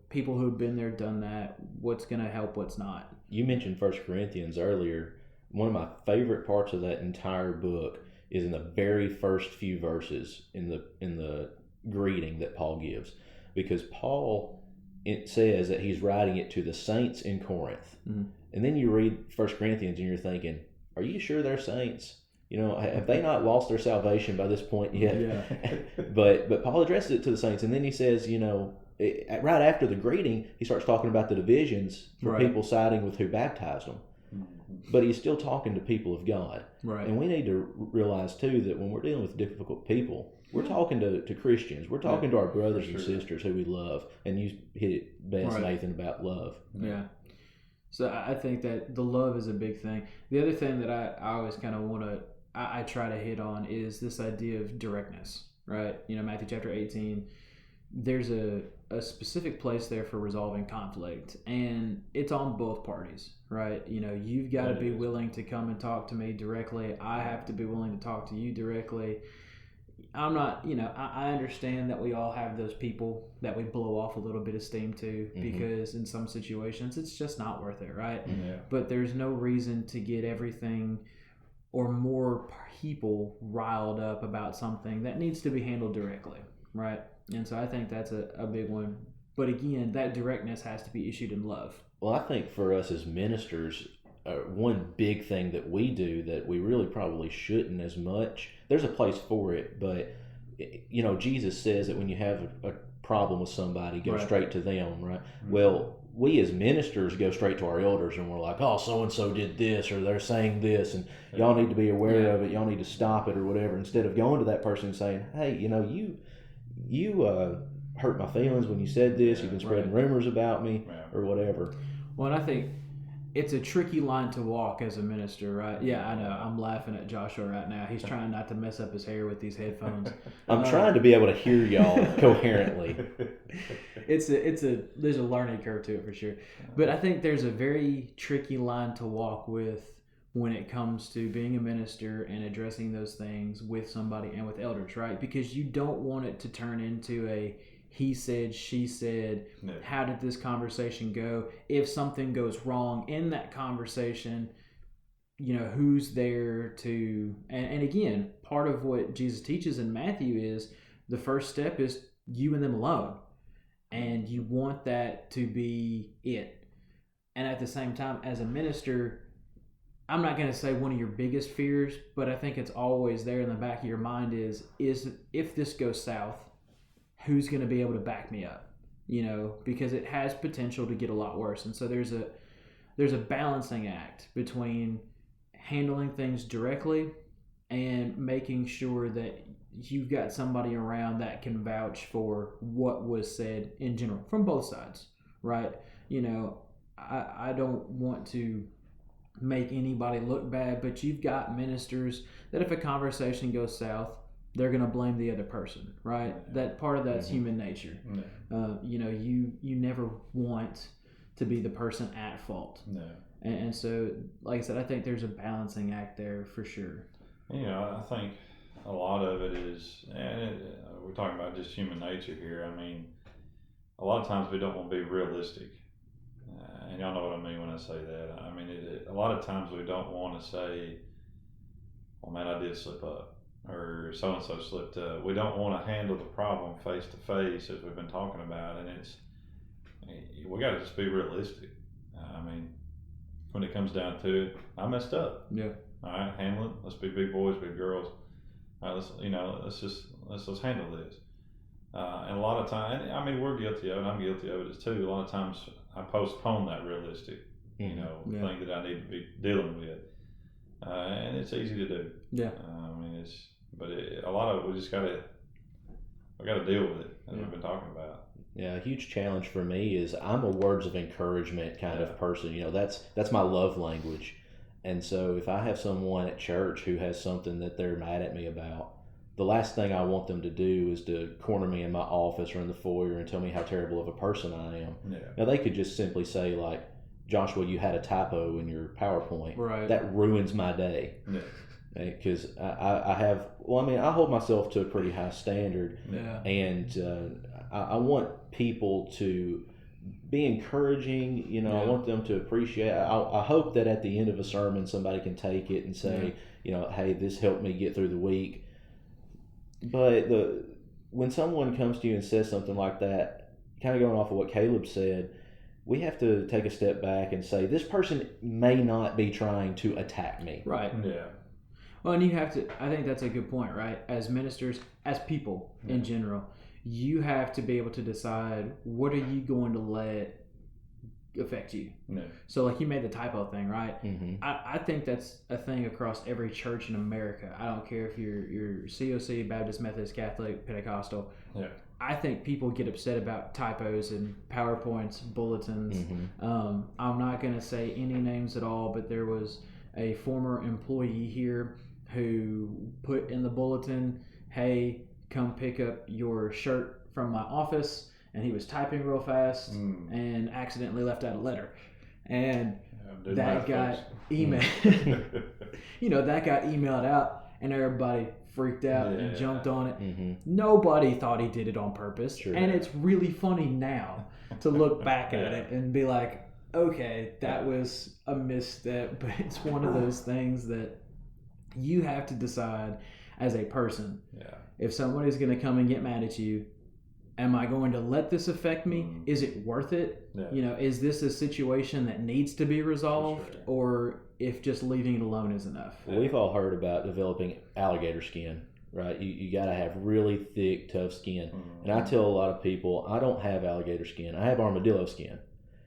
People who've been there, done that. What's going to help? What's not? You mentioned 1 Corinthians earlier. One of my favorite parts of that entire book is in the very first few verses in the greeting that Paul gives, because Paul, it says that he's writing it to the saints in Corinth. And then you read 1 Corinthians and you're thinking, are you sure they're saints? Have they not lost their salvation by this point yet? Yeah. But Paul addresses it to the saints, and then he says, right after the greeting, he starts talking about the divisions for people siding with who baptized them. But he's still talking to people of God. Right. And we need to realize, too, that when we're dealing with difficult people, we're talking to Christians. We're talking to our brothers and sisters who we love. And you hit it best, Nathan, about love. Yeah. So I think that the love is a big thing. The other thing that I always kind of I try to hit on is this idea of directness, right? Matthew chapter 18, there's a specific place there for resolving conflict, and it's on both parties, right? You've got to be willing to come and talk to me directly. I have to be willing to talk to you directly. I'm not, I understand that we all have those people that we blow off a little bit of steam to, because in some situations it's just not worth it, right? Yeah. But there's no reason to get everything or more people riled up about something that needs to be handled directly, right? And so I think that's a big one. But again, that directness has to be issued in love. Well, I think for us as ministers, one big thing that we do that we really probably shouldn't as much, there's a place for it, but Jesus says that when you have a problem with somebody, go Right. straight to them, right? Mm-hmm. Well, we as ministers go straight to our elders and we're like, oh, so-and-so did this, or they're saying this, and y'all need to be aware Yeah. of it, y'all need to stop it or whatever, instead of going to that person and saying, hey, you hurt my feelings when you said this, you've been spreading rumors about me, or whatever. Well, and I think it's a tricky line to walk as a minister, right? Yeah, I know. I'm laughing at Joshua right now. He's trying not to mess up his hair with these headphones. I'm trying to be able to hear y'all coherently. There's a learning curve to it for sure. But I think there's a very tricky line to walk with when it comes to being a minister and addressing those things with somebody and with elders, right? Because you don't want it to turn into a he said, she said, how did this conversation go? If something goes wrong in that conversation, who's there to... And again, part of what Jesus teaches in Matthew is the first step is you and them alone. And you want that to be it. And at the same time, as a minister, I'm not going to say one of your biggest fears, but I think it's always there in the back of your mind is if this goes south, who's going to be able to back me up? Because it has potential to get a lot worse. And so there's a balancing act between handling things directly and making sure that you've got somebody around that can vouch for what was said in general from both sides, right? I don't want to make anybody look bad, but you've got ministers that if a conversation goes south, they're going to blame the other person, right? That part of that's human nature. You never want to be the person at fault. No. And so, like I said, I think there's a balancing act there for sure. I think a lot of it is, and we're talking about just human nature here. I mean, a lot of times we don't want to be realistic. And y'all know what I mean when I say that. I mean, a lot of times we don't want to say, well, man, I did slip up. Or so-and-so slipped up. We don't want to handle the problem face to face as we've been talking about, and we got to just be realistic. I mean, when it comes down to it, I messed up. Yeah. All right, handle it. Let's be big boys, big girls. All right, let's handle this. And a lot of times, I mean, we're guilty of it. I'm guilty of it too. A lot of times, I postpone that realistic, thing that I need to be dealing with. And it's easy to do. Yeah. A lot of it, we got to deal with it, as we've been talking about. Yeah, a huge challenge for me is I'm a words of encouragement kind of person. That's my love language. And so if I have someone at church who has something that they're mad at me about, the last thing I want them to do is to corner me in my office or in the foyer and tell me how terrible of a person I am. Yeah. Now, they could just simply say, like, Joshua, you had a typo in your PowerPoint. Right. That ruins my day. Yeah. Because I hold myself to a pretty high standard. Yeah. And I want people to be encouraging. I want them to appreciate. I hope that at the end of a sermon, somebody can take it and say, hey, this helped me get through the week. But when someone comes to you and says something like that, kind of going off of what Caleb said, we have to take a step back and say, this person may not be trying to attack me. Right. Yeah. Well, and you have to, I think that's a good point, right? As ministers, as people in general, you have to be able to decide what are you going to let affect you. Yeah. So like you made the typo thing, right? Mm-hmm. I think that's a thing across every church in America. I don't care if you're COC, Baptist, Methodist, Catholic, Pentecostal. Yeah. I think people get upset about typos and PowerPoints, bulletins. Mm-hmm. I'm not going to say any names at all, but there was a former employee here who put in the bulletin, hey, come pick up your shirt from my office. And he was typing real fast and accidentally left out a letter. And that got emailed. That got emailed out and everybody freaked out and jumped on it. Mm-hmm. Nobody thought he did it on purpose. Sure. And it's really funny now to look back at it and be like, okay, that was a misstep. But it's one of those things that you have to decide as a person. Yeah. If somebody's going to come and get mad at you, am I going to let this affect me? Is it worth it? Yeah. Is this a situation that needs to be resolved? Or if just leaving it alone is enough? Well, we've all heard about developing alligator skin. right? You got to have really thick, tough skin. And I tell a lot of people, I don't have alligator skin. I have armadillo skin.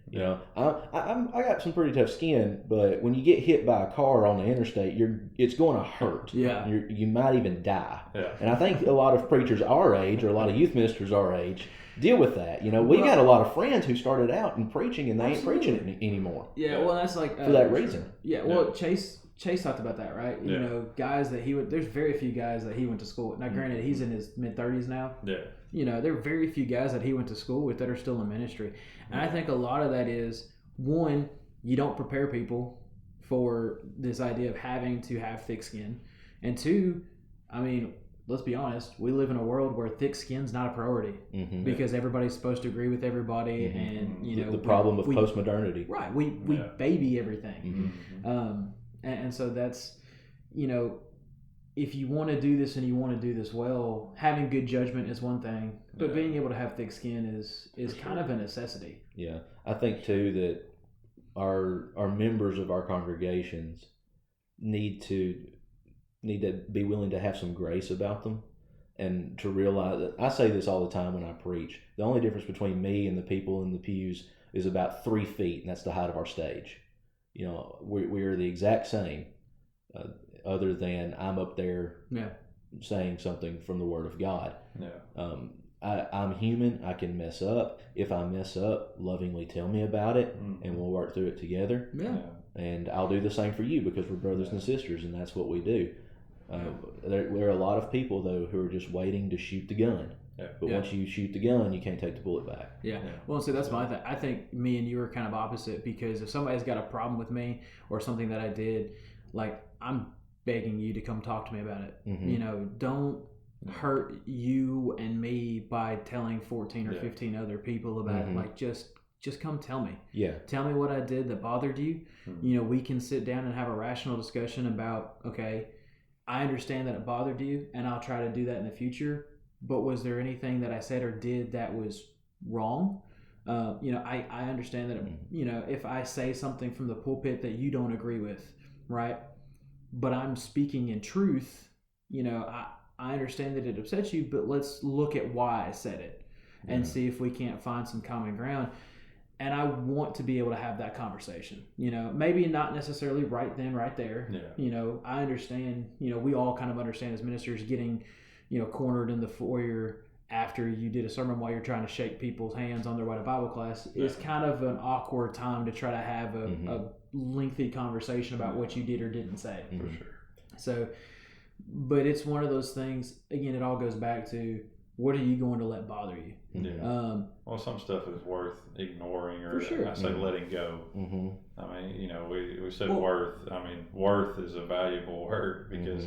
You know, I got some pretty tough skin, but when you get hit by a car on the interstate, it's going to hurt. Yeah. You might even die. Yeah. And I think a lot of preachers our age, or a lot of youth ministers our age, deal with that. You know, we got a lot of friends who started out in preaching and they ain't preaching it anymore. Yeah, well, that's like for that reason. Yeah, well, Chase talked about that, right? You Yeah. know, guys that there's very few guys that he went to school with. Now, granted, he's in his mid-30s now. Yeah. You know, there are very few guys that he went to school with that are still in ministry. And I think a lot of that is, one, you don't prepare people for this idea of having to have thick skin. And two, I mean, let's be honest, we live in a world where thick skin's not a priority because everybody's supposed to agree with everybody, and you know the problem of postmodernity. Right, we baby everything, and so that's, you know, if you want to do this and you want to do this well, having good judgment is one thing, but being able to have thick skin is kind of a necessity. Yeah, I think too that our members of our congregations need to be willing to have some grace about them, and to realize that I say this all the time when I preach. The only difference between me and the people in the pews is about 3 feet, and that's the height of our stage. You know, we're the exact same, other than I'm up there saying something from the Word of God. Yeah. I'm human. I can mess up. If I mess up, lovingly tell me about it, and we'll work through it together. Yeah. And I'll do the same for you, because we're brothers and sisters, and that's what we do. There are a lot of people, though, who are just waiting to shoot the gun. Yeah. But once you shoot the gun, you can't take the bullet back. Yeah. Well, see, that's my thing. I think me and you are kind of opposite, because if somebody's got a problem with me or something that I did, like, I'm begging you to come talk to me about it. You know, don't hurt you and me by telling 14 or 15 other people about it. Like, just come tell me. Yeah. Tell me what I did that bothered you. You know, we can sit down and have a rational discussion about, okay, I understand that it bothered you, and I'll try to do that in the future. But was there anything that I said or did that was wrong? You know, I understand that, you know, if I say something from the pulpit that you don't agree with, right? But I'm speaking in truth, you know, I understand that it upsets you, but let's look at why I said it and see if we can't find some common ground. And I want to be able to have that conversation, you know, maybe not necessarily right then, right there. You know, I understand, you know, we all kind of understand as ministers getting, you know, cornered in the foyer after you did a sermon while you're trying to shake people's hands on their way to Bible class is kind of an awkward time to try to have a lengthy conversation about what you did or didn't say. For sure. So, but it's one of those things, again, it all goes back to, what are you going to let bother you? Well, some stuff is worth ignoring, or for sure. I say letting go. I mean, you know, we said worth. I mean, worth is a valuable word, because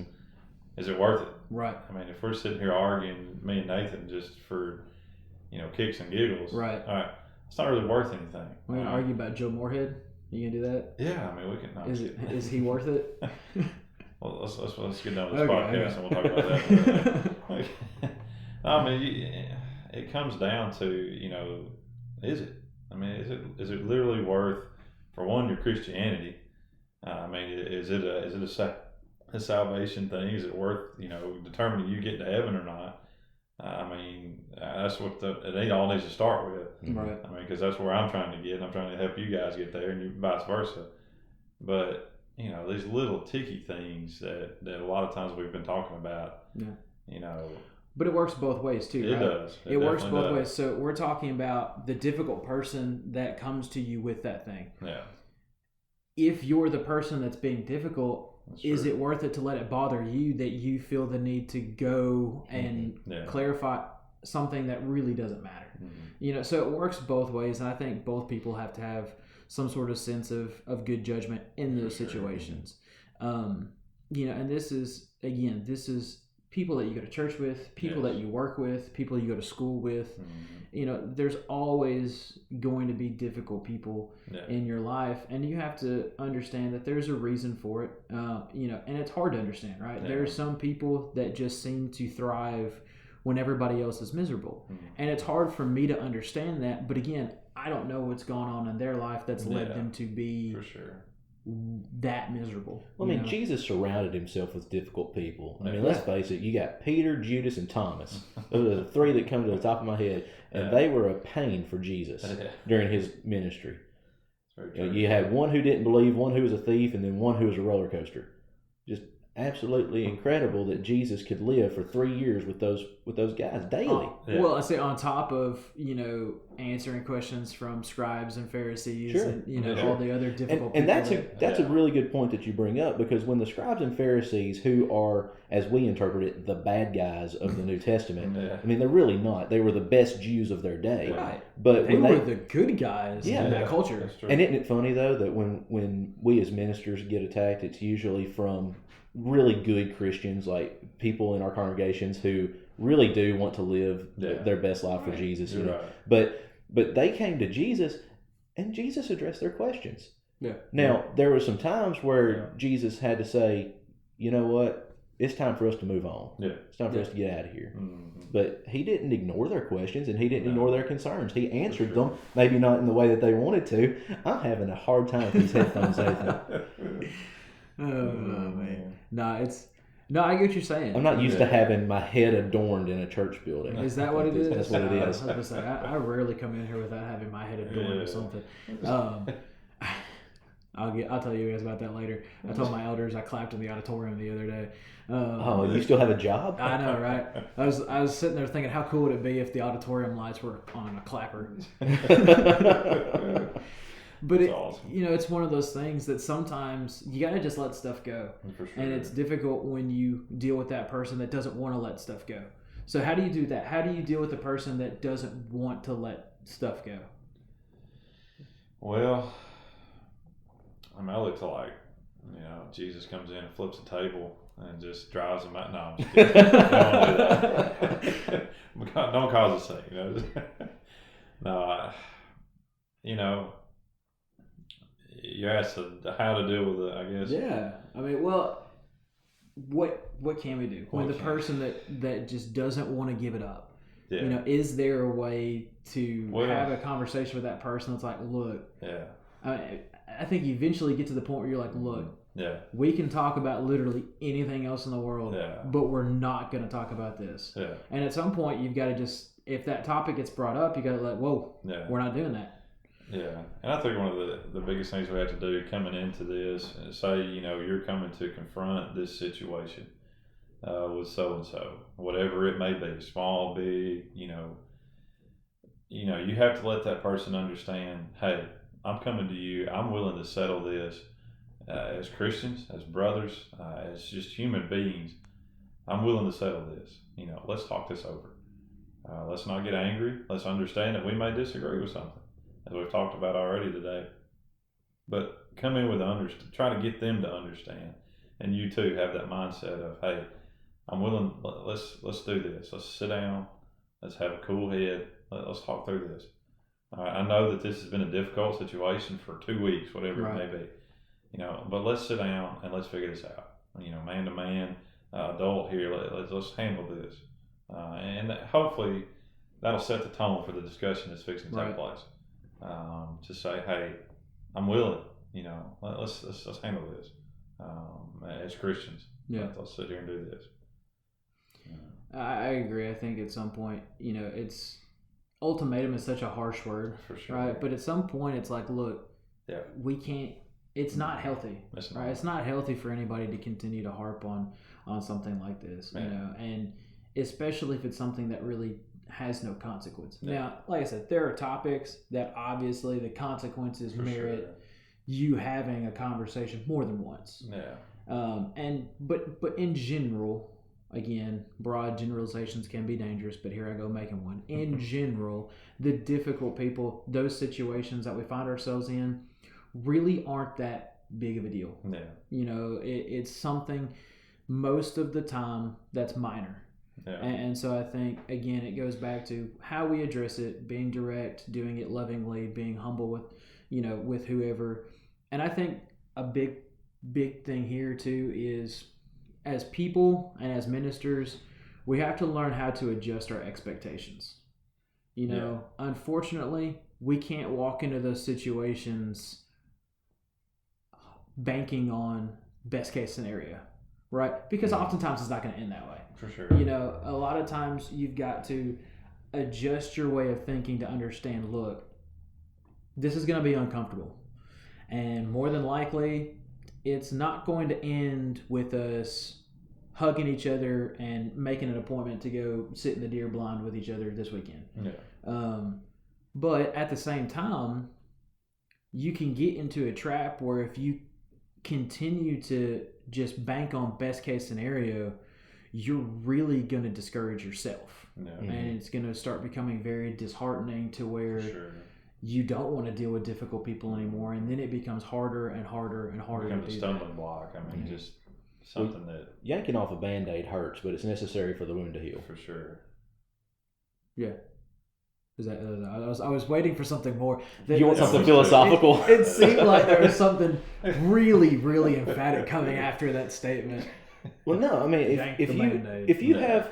is it worth it? Right. I mean, if we're sitting here arguing, me and Nathan, just for, you know, kicks and giggles, right? All right, it's not really worth anything. We're gonna argue about Joe Moorhead. You gonna do that? Yeah, I mean, we can. Is he worth it? Well, let's get down to this podcast and we'll talk about that. I mean, it comes down to, you know, is it? I mean, is it literally worth, for one, your Christianity? I mean, is it a salvation thing? Is it worth, you know, determining you get to heaven or not? I mean, that's what it all needs to start with. Right. I mean, because that's where I'm trying to get, and I'm trying to help you guys get there, and you, vice versa. But, you know, these little ticky things that a lot of times we've been talking about, you know. But it works both ways too, right? It does. It works both ways. So we're talking about the difficult person that comes to you with that thing. Yeah. If you're the person that's being difficult, is it worth it to let it bother you that you feel the need to go and clarify something that really doesn't matter? You know, so it works both ways, and I think both people have to have some sort of sense of good judgment in those situations. You know, and this is people that you go to church with, people that you work with, people you go to school with. You know, there's always going to be difficult people in your life, and you have to understand that there's a reason for it. You know, and it's hard to understand, right? There are some people that just seem to thrive when everybody else is miserable. And it's hard for me to understand that, but again, I don't know what's going on in their life that's led them to be that miserable. Well, I mean, know? Jesus surrounded himself with difficult people. I mean, Yeah. let's face it, you got Peter, Judas, and Thomas. Those are the three that come to the top of my head. And they were a pain for Jesus during his ministry. You had one who didn't believe, one who was a thief, and then one who was a roller coaster. Just absolutely incredible that Jesus could live for 3 years with those guys daily. Well, I say on top of answering questions from scribes and Pharisees, and all the other difficult and people. that's a really good point that you bring up, because when the scribes and Pharisees, who are, as we interpret it, the bad guys of the New Testament, I mean, they're really not. They were the best Jews of their day, right? But they were the good guys in that culture. That's true. And isn't it funny though that when we as ministers get attacked, it's usually from really good Christians, like people in our congregations who really do want to live their best life for Jesus. You're right. But they came to Jesus, and Jesus addressed their questions. Yeah. Now there were some times where Jesus had to say, you know what, it's time for us to move on. Yeah. It's time for us to get out of here. Mm-hmm. But he didn't ignore their questions, and he didn't ignore their concerns. He answered them, maybe not in the way that they wanted to. I'm having a hard time with these headphones, Nathan. Oh man, no, I get what you're saying. I'm not used to having my head adorned in a church building. Is that what it is? That's what it is. I was going to say, I rarely come in here without having my head adorned or something. I'll tell you guys about that later. I told my elders I clapped in the auditorium the other day. You still have a job? I know, right? I was sitting there thinking, how cool would it be if the auditorium lights were on a clapper? But awesome. It's one of those things that sometimes you got to just let stuff go. For sure. And it's difficult when you deal with that person that doesn't want to let stuff go. So how do you do that? How do you deal with the person that doesn't want to let stuff go? Well, I mean, I look to Jesus comes in and flips the table and just drives them out. No, I'm just kidding. Don't do that. Don't cause a scene. No, you asked how to deal with it, I guess. Yeah. I mean, well, what can we do when the person that just doesn't want to give it up? Yeah. Is there a way to have a conversation with that person that's like, look, I think you eventually get to the point where you're like, look, we can talk about literally anything else in the world, but we're not going to talk about this. Yeah. And at some point, you've got to just, if that topic gets brought up, you got to like, whoa, we're not doing that. Yeah, and I think one of the biggest things we have to do coming into this, say, you're coming to confront this situation with so-and-so, whatever it may be, small, big, you have to let that person understand, hey, I'm coming to you, I'm willing to settle this as Christians, as brothers, as just human beings. I'm willing to settle this. Let's talk this over. Let's not get angry. Let's understand that we may disagree with something, as we've talked about already today. But come in with try to get them to understand. And you too have that mindset of, hey, I'm willing, let's do this. Let's sit down. Let's have a cool head. Let's talk through this. I know that this has been a difficult situation for 2 weeks, whatever it may be. But let's sit down and let's figure this out. Man to man, adult here, let's handle this. And hopefully that'll set the tone for the discussion that's fixing to take place. To say, hey, I'm willing, let's handle this as Christians. Let's sit here and do this. I agree. I think at some point, it's ultimatum is such a harsh word, for sure, right? But at some point, it's like, look, we can't. It's not healthy, right? It's not healthy for anybody to continue to harp on something like this, and especially if it's something that really has no consequence. Now, like I said, there are topics that obviously the consequences merit you having a conversation more than once. But in general, again, broad generalizations can be dangerous, but here I go making one. In general, the difficult people, those situations that we find ourselves in, really aren't that big of a deal. It's something most of the time that's minor. And so I think, again, it goes back to how we address it, being direct, doing it lovingly, being humble with whoever. And I think a big thing here too is, as people and as ministers, we have to learn how to adjust our expectations. Unfortunately, we can't walk into those situations banking on best case scenario, right? Because oftentimes it's not going to end that way. For sure. You know, a lot of times you've got to adjust your way of thinking to understand, look, this is going to be uncomfortable. And more than likely, it's not going to end with us hugging each other and making an appointment to go sit in the deer blind with each other this weekend. Yeah. But at the same time, you can get into a trap where if you continue to just bank on best case scenario, you're really going to discourage yourself. Yeah. And it's going to start becoming very disheartening to where Sure. you don't want to deal with difficult people anymore, and then it becomes harder and harder and harder It to becomes do a that. stumbling block. I mean, just something that Yanking off a Band-Aid hurts, but it's necessary for the wound to heal. for sure. Yeah. Is that, I was waiting for something more. You want something Yeah, philosophical? It seemed like there was something really, really emphatic coming after that statement. Well, no, I mean, Yank if the you Band-Aid.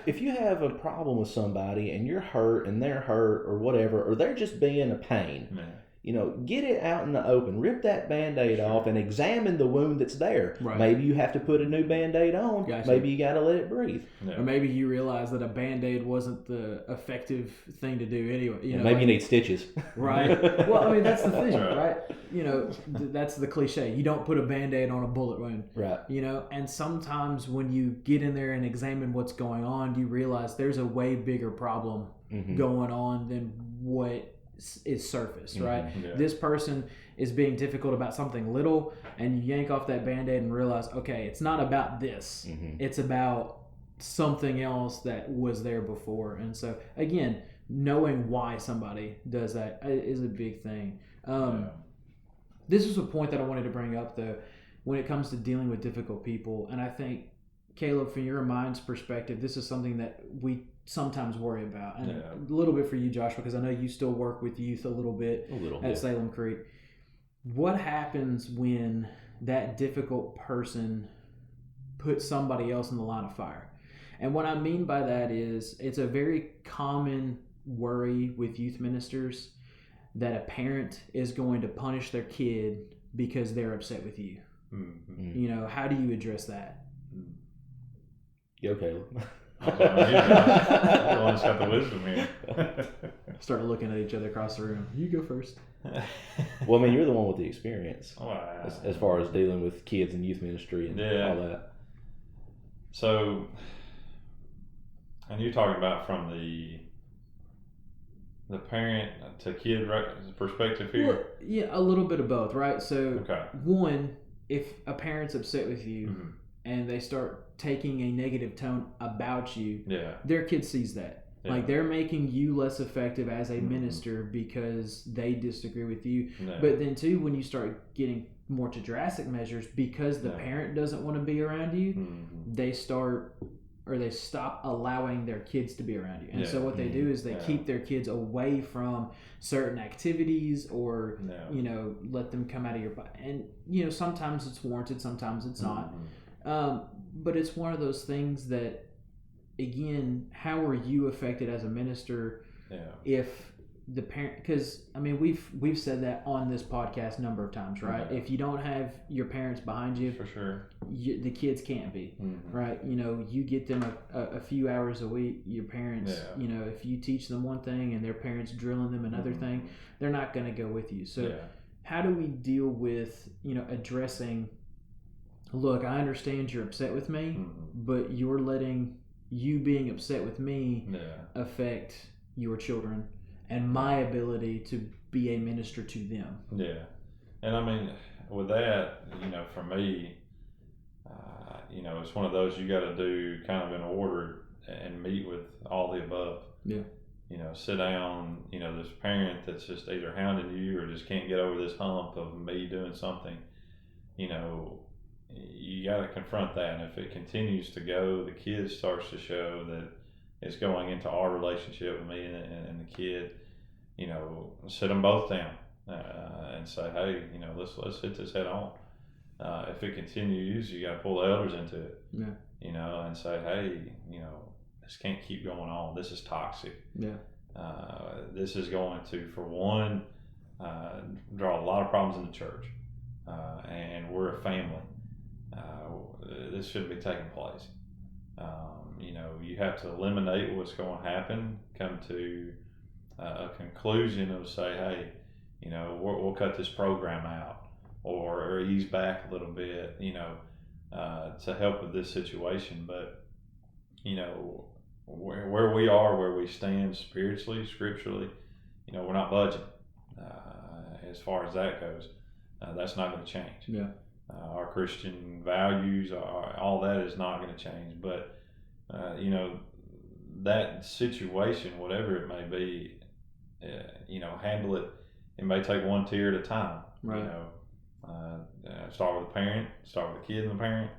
if you have a problem with somebody and you're hurt and they're hurt or whatever, or they're just being a pain, Yeah. you know, get it out in the open, rip that Band-Aid Sure. off, and examine the wound that's there. Right. Maybe you have to put a new Band-Aid on. Gotcha. Maybe you got to let it breathe. Yeah. Or maybe you realize that a Band-Aid wasn't the effective thing to do anyway. You know, Maybe you like- need stitches. Right. Well, I mean, that's the thing, That's right. right. You know, that's the cliche. You don't put a Band-Aid on a bullet wound. Right. You know, and sometimes when you get in there and examine what's going on, you realize there's a way bigger problem Mhm. going on than what is surface, right? Yeah. This person is being difficult about something little, and you yank off that Band-Aid and realize, okay, it's not about this. Mhm. It's about something else that was there before. And so, again, knowing why somebody does that is a big thing. Yeah. This is a point that I wanted to bring up, though, when it comes to dealing with difficult people. And I think, Caleb, from your mind's perspective, this is something that we sometimes worry about. And Yeah. a little bit for you, Josh, because I know you still work with youth a little bit A little at bit. Salem Creek. What happens when that difficult person puts somebody else in the line of fire? And what I mean by that is it's a very common worry with youth ministers that a parent is going to punish their kid because they're upset with you. Mhm. You know, how do you address that? Go, Caleb. You're the one that's got the wisdom here. Start looking at each other across the room. You go first. Well, I mean, you're the one with the experience Wow. as far as dealing with kids and youth ministry and Yeah. all that. So, and you're talking about from the parent to kid perspective here. Well, yeah, a little bit of both, right? So, Okay. one, if a parent's upset with you Mhm. and they start taking a negative tone about you, Yeah. their kid sees that. Yeah. Like they're making you less effective as a Mhm. minister because they disagree with you. Yeah. But then too, when you start getting more to drastic measures, because the Yeah. parent doesn't want to be around you, Mhm. they stop allowing their kids to be around you. And so Yeah. what they do is they Yeah. keep their kids away from certain activities or, Yeah. you know, let them come out of your body. And, you know, sometimes it's warranted, sometimes it's not. Mhm. But it's one of those things that, again, how are you affected as a minister Yeah. if the parent? Because I mean, we've said that on this podcast a number of times, right? Yeah. If you don't have your parents behind you, For sure. the kids can't be, Mhm. right? You know, you get them a few hours a week. Your parents, Yeah. you know, if you teach them one thing and their parents drilling them another Mhm. thing, they're not going to go with you. So Yeah. how do we deal with, you know, addressing, look, I understand you're upset with me, Mhm. but you're letting you being upset with me Yeah. affect your children and my ability to be a minister to them. Yeah. And I mean, with that, you know, for me, you know, it's one of those you got to do kind of in order and meet with all the above. Yeah. You know, sit down, you know, this parent that's just either hounding you or just can't get over this hump of me doing something, you know, you got to confront that. And if it continues to go, the kid starts to show that it's going into our relationship with me and the kid, you know, sit them both down and say, hey, you know, let's hit this head on. If it continues, you got to pull the elders into it, Yeah. you know, and say, hey, you know, this can't keep going on. This is toxic. Yeah. This is going to, for one, draw a lot of problems in the church. and we're a family. This shouldn't be taking place. You have to eliminate what's going to happen, come to a conclusion of say, hey, we'll cut this program out or ease back a little bit, to help with this situation. But, where we are, where we stand spiritually, scripturally, we're not budging as far as that goes. That's not going to change. Yeah. Our Christian values, all that is not going to change. But, that situation, whatever it may be, handle it. It may take one tear at a time. Right. Start with the parent, start with the kid and the parent.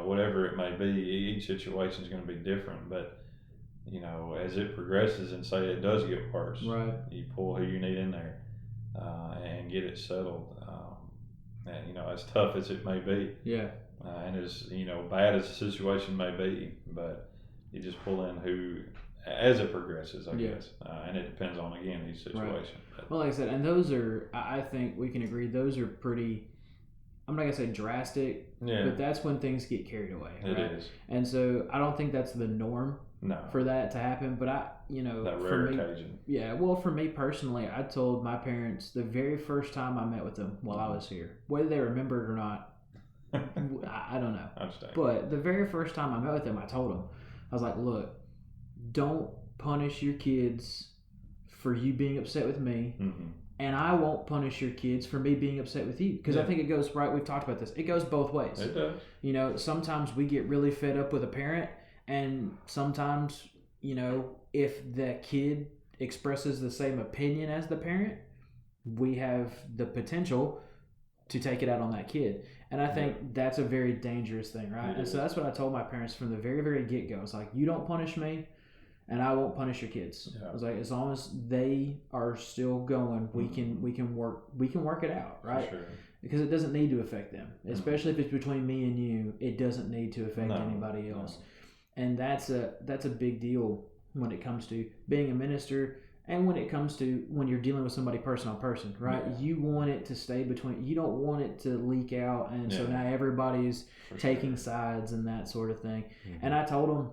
Whatever it may be, each situation is going to be different. But, as it progresses and say it does get worse, right, you pull who you need in there and get it settled. As tough as it may be, yeah, and as bad as the situation may be, but you just pull in who as it progresses, I guess, and it depends on again each situation. Right. Well, like I said, and those are, I think we can agree, those are pretty. I'm not gonna say drastic, but that's when things get carried away. Right? It is, and so I don't think that's the norm. No. For that to happen, but that rare occasion. Yeah, well, for me personally, I told my parents the very first time I met with them while I was here, whether they remember it or not, I don't know. I understand. But the very first time I met with them, I told them, I was like, look, don't punish your kids for you being upset with me, and I won't punish your kids for me being upset with you, because I think it goes right. We've talked about this. It goes both ways. It does. Sometimes we get really fed up with a parent. And sometimes, if the kid expresses the same opinion as the parent, we have the potential to take it out on that kid. And I think that's a very dangerous thing, right? And so that's what I told my parents from the very, very get-go. It's like, you don't punish me, and I won't punish your kids. Yeah. I was like, as long as they are still going, we can work it out, right? For sure. Because it doesn't need to affect them, especially if it's between me and you. It doesn't need to affect anybody else. And that's a big deal when it comes to being a minister, and when it comes to when you're dealing with somebody person on person, right? Yeah. You want it to stay between. You don't want it to leak out, and so now everybody's taking sides and that sort of thing. Mm-hmm. And I told them,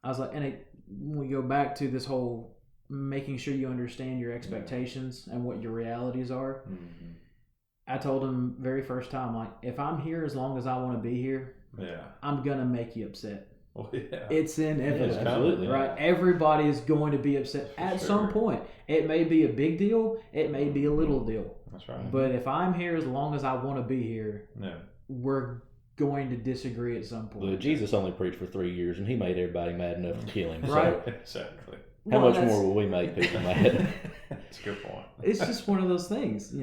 I was like, when we go back to this whole making sure you understand your expectations and what your realities are. Mm-hmm. I told them very first time, like, if I'm here as long as I want to be here, I'm gonna make you upset. Well, yeah. It's inevitable, absolutely, right? Everybody is going to be upset at some point. It may be a big deal. It may be a little deal. That's right. But if I'm here as long as I want to be here, we're going to disagree at some point. But Jesus only preached for 3 years, and he made everybody mad enough to kill him. Right. So exactly. How much more will we make people mad? That's a good point. It's just one of those things,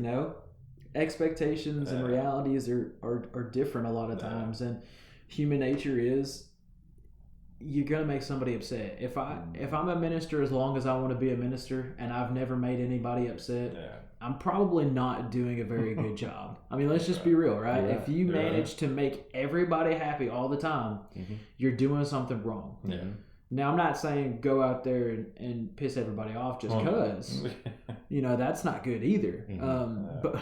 Expectations and realities are different a lot of times, and human nature is, you're gonna make somebody upset. If I'm a minister as long as I want to be a minister, and I've never made anybody upset, I'm probably not doing a very good job. I mean, let's just be real, right? If you manage to make everybody happy all the time, you're doing something wrong. Yeah. Now, I'm not saying go out there and piss everybody off just because, that's not good either. But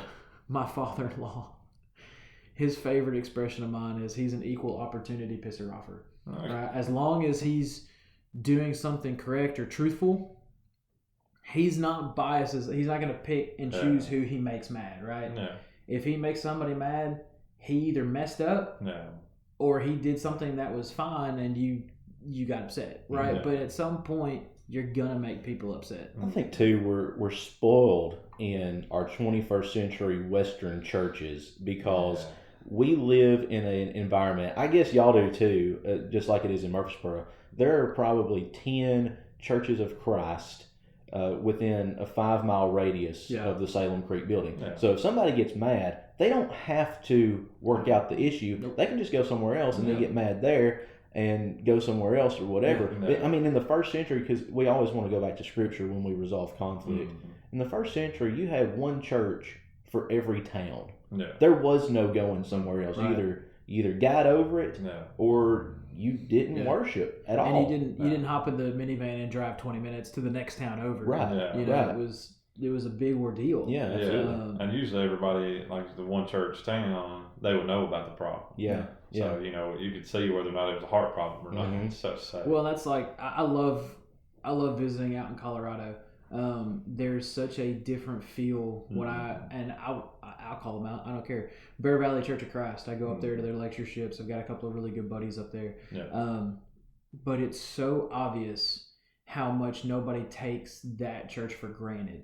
my father-in-law, his favorite expression of mine is he's an equal opportunity pisser-offer. Right? As long as he's doing something correct or truthful, he's not biased. He's not going to pick and choose who he makes mad, right? No. If he makes somebody mad, he either messed up or he did something that was fine and you got upset, right? Yeah. But at some point, you're going to make people upset. I think, too, we're spoiled in our 21st century Western churches because we live in an environment, I guess y'all do too, just like it is in Murfreesboro. There are probably 10 churches of Christ within a 5-mile radius of the Salem Creek building. Yeah. So if somebody gets mad, they don't have to work out the issue. Nope. They can just go somewhere else and they get mad there and go somewhere else or whatever. I mean, in the first century, because we always want to go back to Scripture when we resolve conflict. Mm-hmm. In the first century, you had one church for every town. Yeah. There was no going somewhere else. Right. You either got over it or you didn't worship at all. And you didn't hop in the minivan and drive 20 minutes to the next town over. Right. It was a big ordeal. Yeah, absolutely. And usually everybody, like the one church standing on, they would know about the problem. Yeah. So, you know, you could see whether or not it was a heart problem or not. It's such sad. Well, that's like I love visiting out in Colorado. There's such a different feel when I'll call them out. I don't care. Bear Valley Church of Christ. I go up there to their lectureships. I've got a couple of really good buddies up there. Yeah. But it's so obvious how much nobody takes that church for granted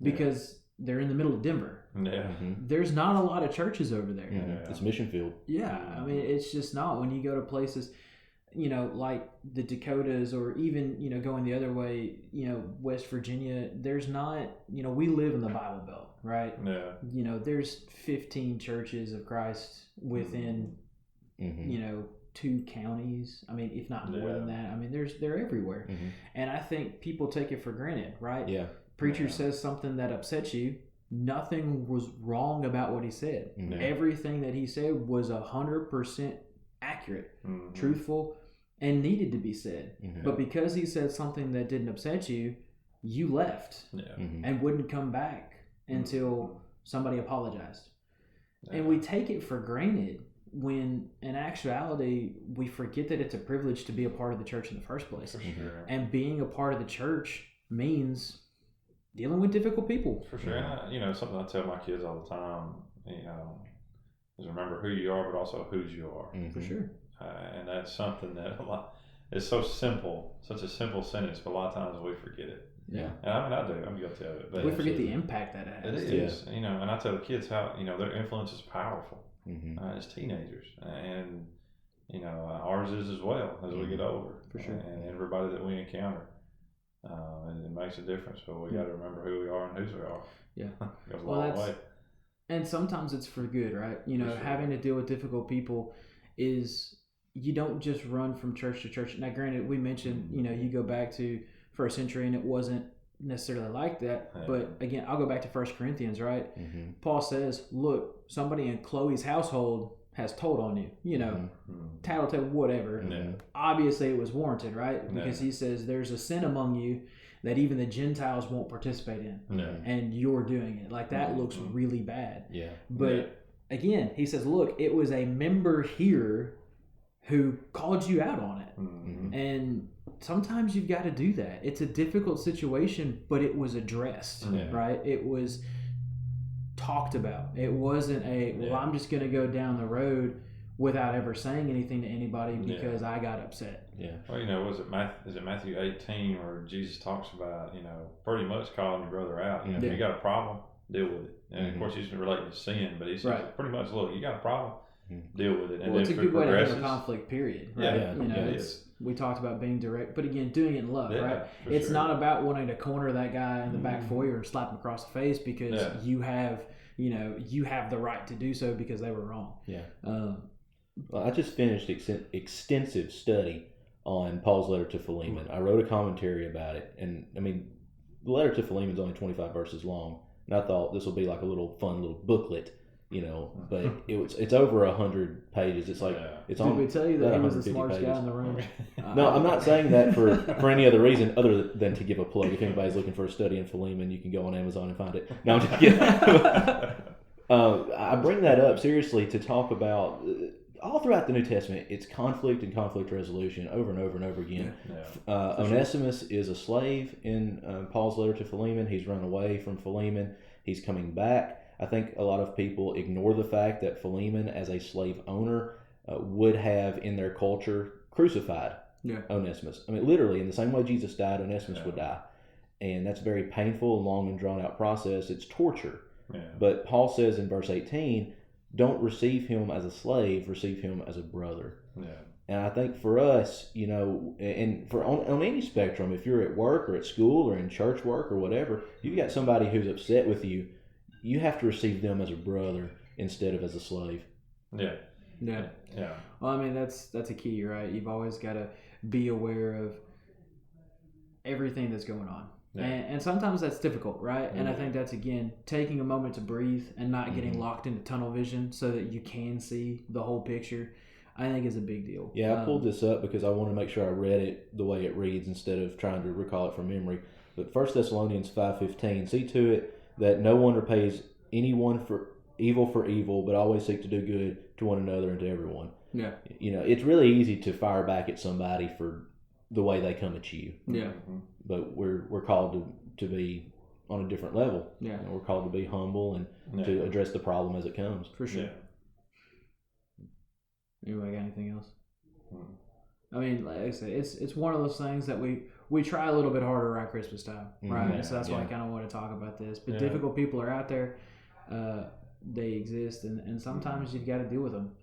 because they're in the middle of Denver. Yeah. There's not a lot of churches over there. Yeah. It's mission field. Yeah. I mean, it's just not. When you go to places, you know, like the Dakotas or even, you know, going the other way, you know, West Virginia, there's not, you know, we live in the Bible Belt, right? Yeah. You know, there's 15 churches of Christ within, you know, 2 counties. I mean, if not more than that. I mean, they're everywhere. And I think people take it for granted, right? Yeah. Preacher says something that upsets you. Nothing was wrong about what he said. Everything that he said was 100% accurate, truthful, and needed to be said. But because he said something that didn't upset you, you left and wouldn't come back until somebody apologized. And we take it for granted when in actuality we forget that it's a privilege to be a part of the church in the first place. For sure. And being a part of the church means dealing with difficult people. For sure. And you know, something I tell my kids all the time, you know, is remember who you are, but also whose you are. For sure. And that's something that it's so simple, such a simple sentence, but a lot of times we forget it. Yeah. And I mean, I do. I'm guilty of it. But we forget the impact that it has. It is. You know, and I tell the kids how, you know, their influence is powerful as teenagers. And, you know, ours is as well as we get older. For sure. And everybody that we encounter. It makes a difference, but we got to remember who we are and whose we are. Yeah. Goes a long way. And sometimes it's for good, right? You know, having to deal with difficult people is, you don't just run from church to church. Now, granted, we mentioned, you know, you go back to first century and it wasn't necessarily like that. Yeah. But again, I'll go back to 1 Corinthians, right? Paul says, look, somebody in Chloe's household has told on you, you know, tattletale, whatever. Obviously it was warranted, right? Because he says there's a sin among you that even the Gentiles won't participate in. And you're doing it. Like, that looks really bad. But again, he says, look, it was a member here who called you out on it. And sometimes you've got to do that. It's a difficult situation, but it was addressed, right? It was talked about. It wasn't I'm just going to go down the road without ever saying anything to anybody because I got upset. Well, you know, is it Matthew 18 where Jesus talks about, you know, pretty much calling your brother out. You know, if you got a problem, deal with it. And of course, he's relating to sin, but he says pretty much, look, you got a problem, deal with it. And well, then it's a good way to handle conflict, period. Right? You know, we talked about being direct, but again, doing it in love, right? It's not about wanting to corner that guy in the back foyer and slap him across the face because you have the right to do so because they were wrong. Well, I just finished extensive study on Paul's letter to Philemon. I wrote a commentary about it, and I mean, the letter to Philemon is only 25 verses long, and I thought this will be like a fun little booklet, you know. But it's over 100 pages. It's like it's on. Did we tell you that he was the smartest guy in the room? No, I'm not saying that for any other reason other than to give a plug. If anybody's looking for a study in Philemon, you can go on Amazon and find it. No, I'm just kidding. I bring that up seriously to talk about. All throughout the New Testament, it's conflict and conflict resolution over and over and over again. Onesimus is a slave in Paul's letter to Philemon. He's run away from Philemon. He's coming back. I think a lot of people ignore the fact that Philemon, as a slave owner, would have in their culture crucified Onesimus. I mean, literally, in the same way Jesus died, Onesimus would die. And that's a very painful and long and drawn out process. It's torture. But Paul says in verse 18, don't receive him as a slave, receive him as a brother. And I think for us, you know, and for on any spectrum, if you're at work or at school or in church work or whatever, you've got somebody who's upset with you, you have to receive them as a brother instead of as a slave. Well, I mean, that's a key, right? You've always got to be aware of everything that's going on. And sometimes that's difficult, right? And I think that's, again, taking a moment to breathe and not getting locked into tunnel vision so that you can see the whole picture, I think is a big deal. I pulled this up because I want to make sure I read it the way it reads instead of trying to recall it from memory. But 1 Thessalonians 5:15, see to it that no one repays anyone for evil, but always seek to do good to one another and to everyone. Yeah. It's really easy to fire back at somebody for the way they come at you. Yeah. But we're called to be on a different level. Yeah. We're called to be humble and to address the problem as it comes. For sure. Anybody got anything else? I mean, like I said, it's one of those things that we try a little bit harder around Christmas time, right? And so that's why I kind of want to talk about this. But difficult people are out there. They exist, and sometimes you've got to deal with them.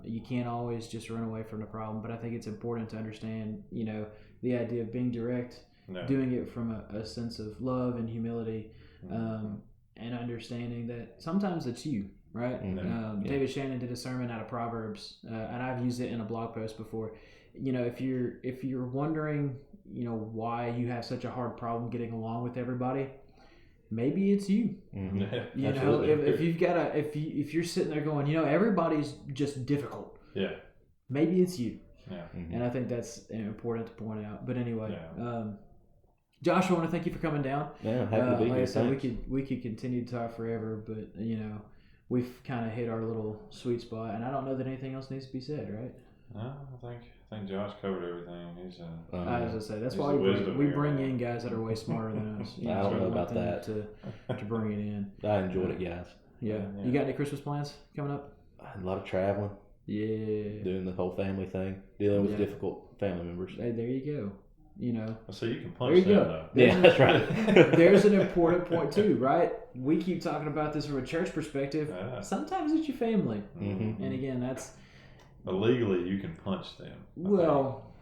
You can't always just run away from the problem. But I think it's important to understand, the idea of being direct, doing it from a sense of love and humility, and understanding that sometimes it's you. Right? David Shannon did a sermon out of Proverbs, and I've used it in a blog post before. If you're wondering, why you have such a hard problem getting along with everybody, maybe it's you. If you're sitting there going, everybody's just difficult. Yeah. Maybe it's you. Yeah. And I think that's important to point out. But anyway, Josh, I want to thank you for coming down. Yeah, happy to be here. Like I said, we could continue to talk forever, but we've kind of hit our little sweet spot, and I don't know that anything else needs to be said, right? No, I think Josh covered everything. He's I was gonna say that's why we bring in guys that are way smarter than us. I don't know about that to bring it in. I enjoyed it, guys. Yeah. You got any Christmas plans coming up? A lot of traveling. Yeah. Doing the whole family thing, dealing with difficult family members. Hey, there you go. So you can punch them though. Yeah, that's right. There's an important point too, right? We keep talking about this from a church perspective. Sometimes it's your family, and again, that's. But legally, you can punch them.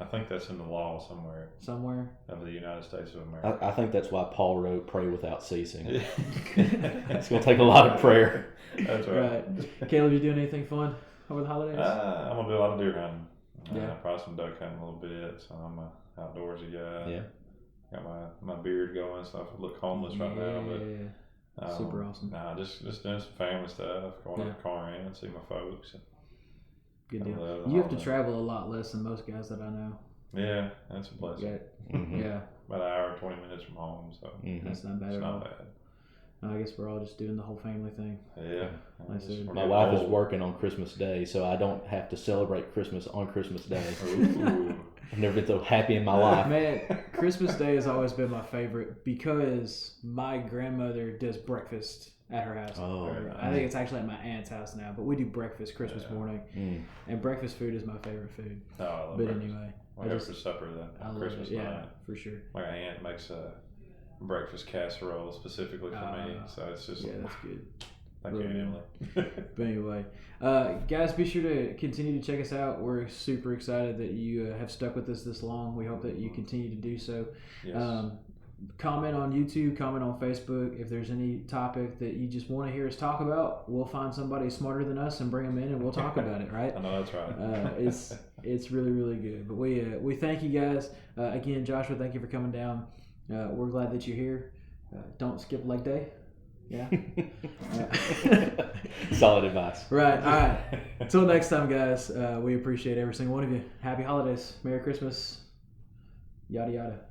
I think that's in the law somewhere. Somewhere of the United States of America. I think that's why Paul wrote, "Pray without ceasing." It's going to take a lot of prayer. That's right. Caleb, you doing anything fun over the holidays? I'm gonna do a lot of deer hunting. Probably some duck hunting a little bit. So I'm a outdoorsy guy. Yeah. Got my beard going, so I look homeless right now. But super awesome. Just doing some family stuff. Going to the car in and see my folks. Good deal. You have to travel a lot less than most guys that I know. Yeah, that's a blessing. Yeah. About an hour and 20 minutes from home, so that's not bad at all. I guess we're all just doing the whole family thing. Yeah. My wife is working on Christmas Day, so I don't have to celebrate Christmas on Christmas Day. I've never been so happy in my life. Man, Christmas Day has always been my favorite because my grandmother does breakfast at her house. I think it's actually at my aunt's house now, but we do breakfast Christmas morning, and breakfast food is my favorite food. Oh, I love breakfast. Anyway, I go for supper then on Christmas night. For sure. My aunt makes a breakfast casserole specifically for me, so it's just that's good. Thank you, Emily. But anyway, guys, be sure to continue to check us out. We're super excited that you have stuck with us this long. We hope that you continue to do so. Yes. Comment on YouTube, comment on Facebook. If there's any topic that you just want to hear us talk about, we'll find somebody smarter than us and bring them in, and we'll talk about it. Right? I know that's right. It's really, really good. But we thank you guys again, Joshua. Thank you for coming down. We're glad that you're here. Don't skip leg day. Yeah. Solid advice. Right. All right. Until next time, guys. We appreciate every single one of you. Happy holidays. Merry Christmas. Yada yada.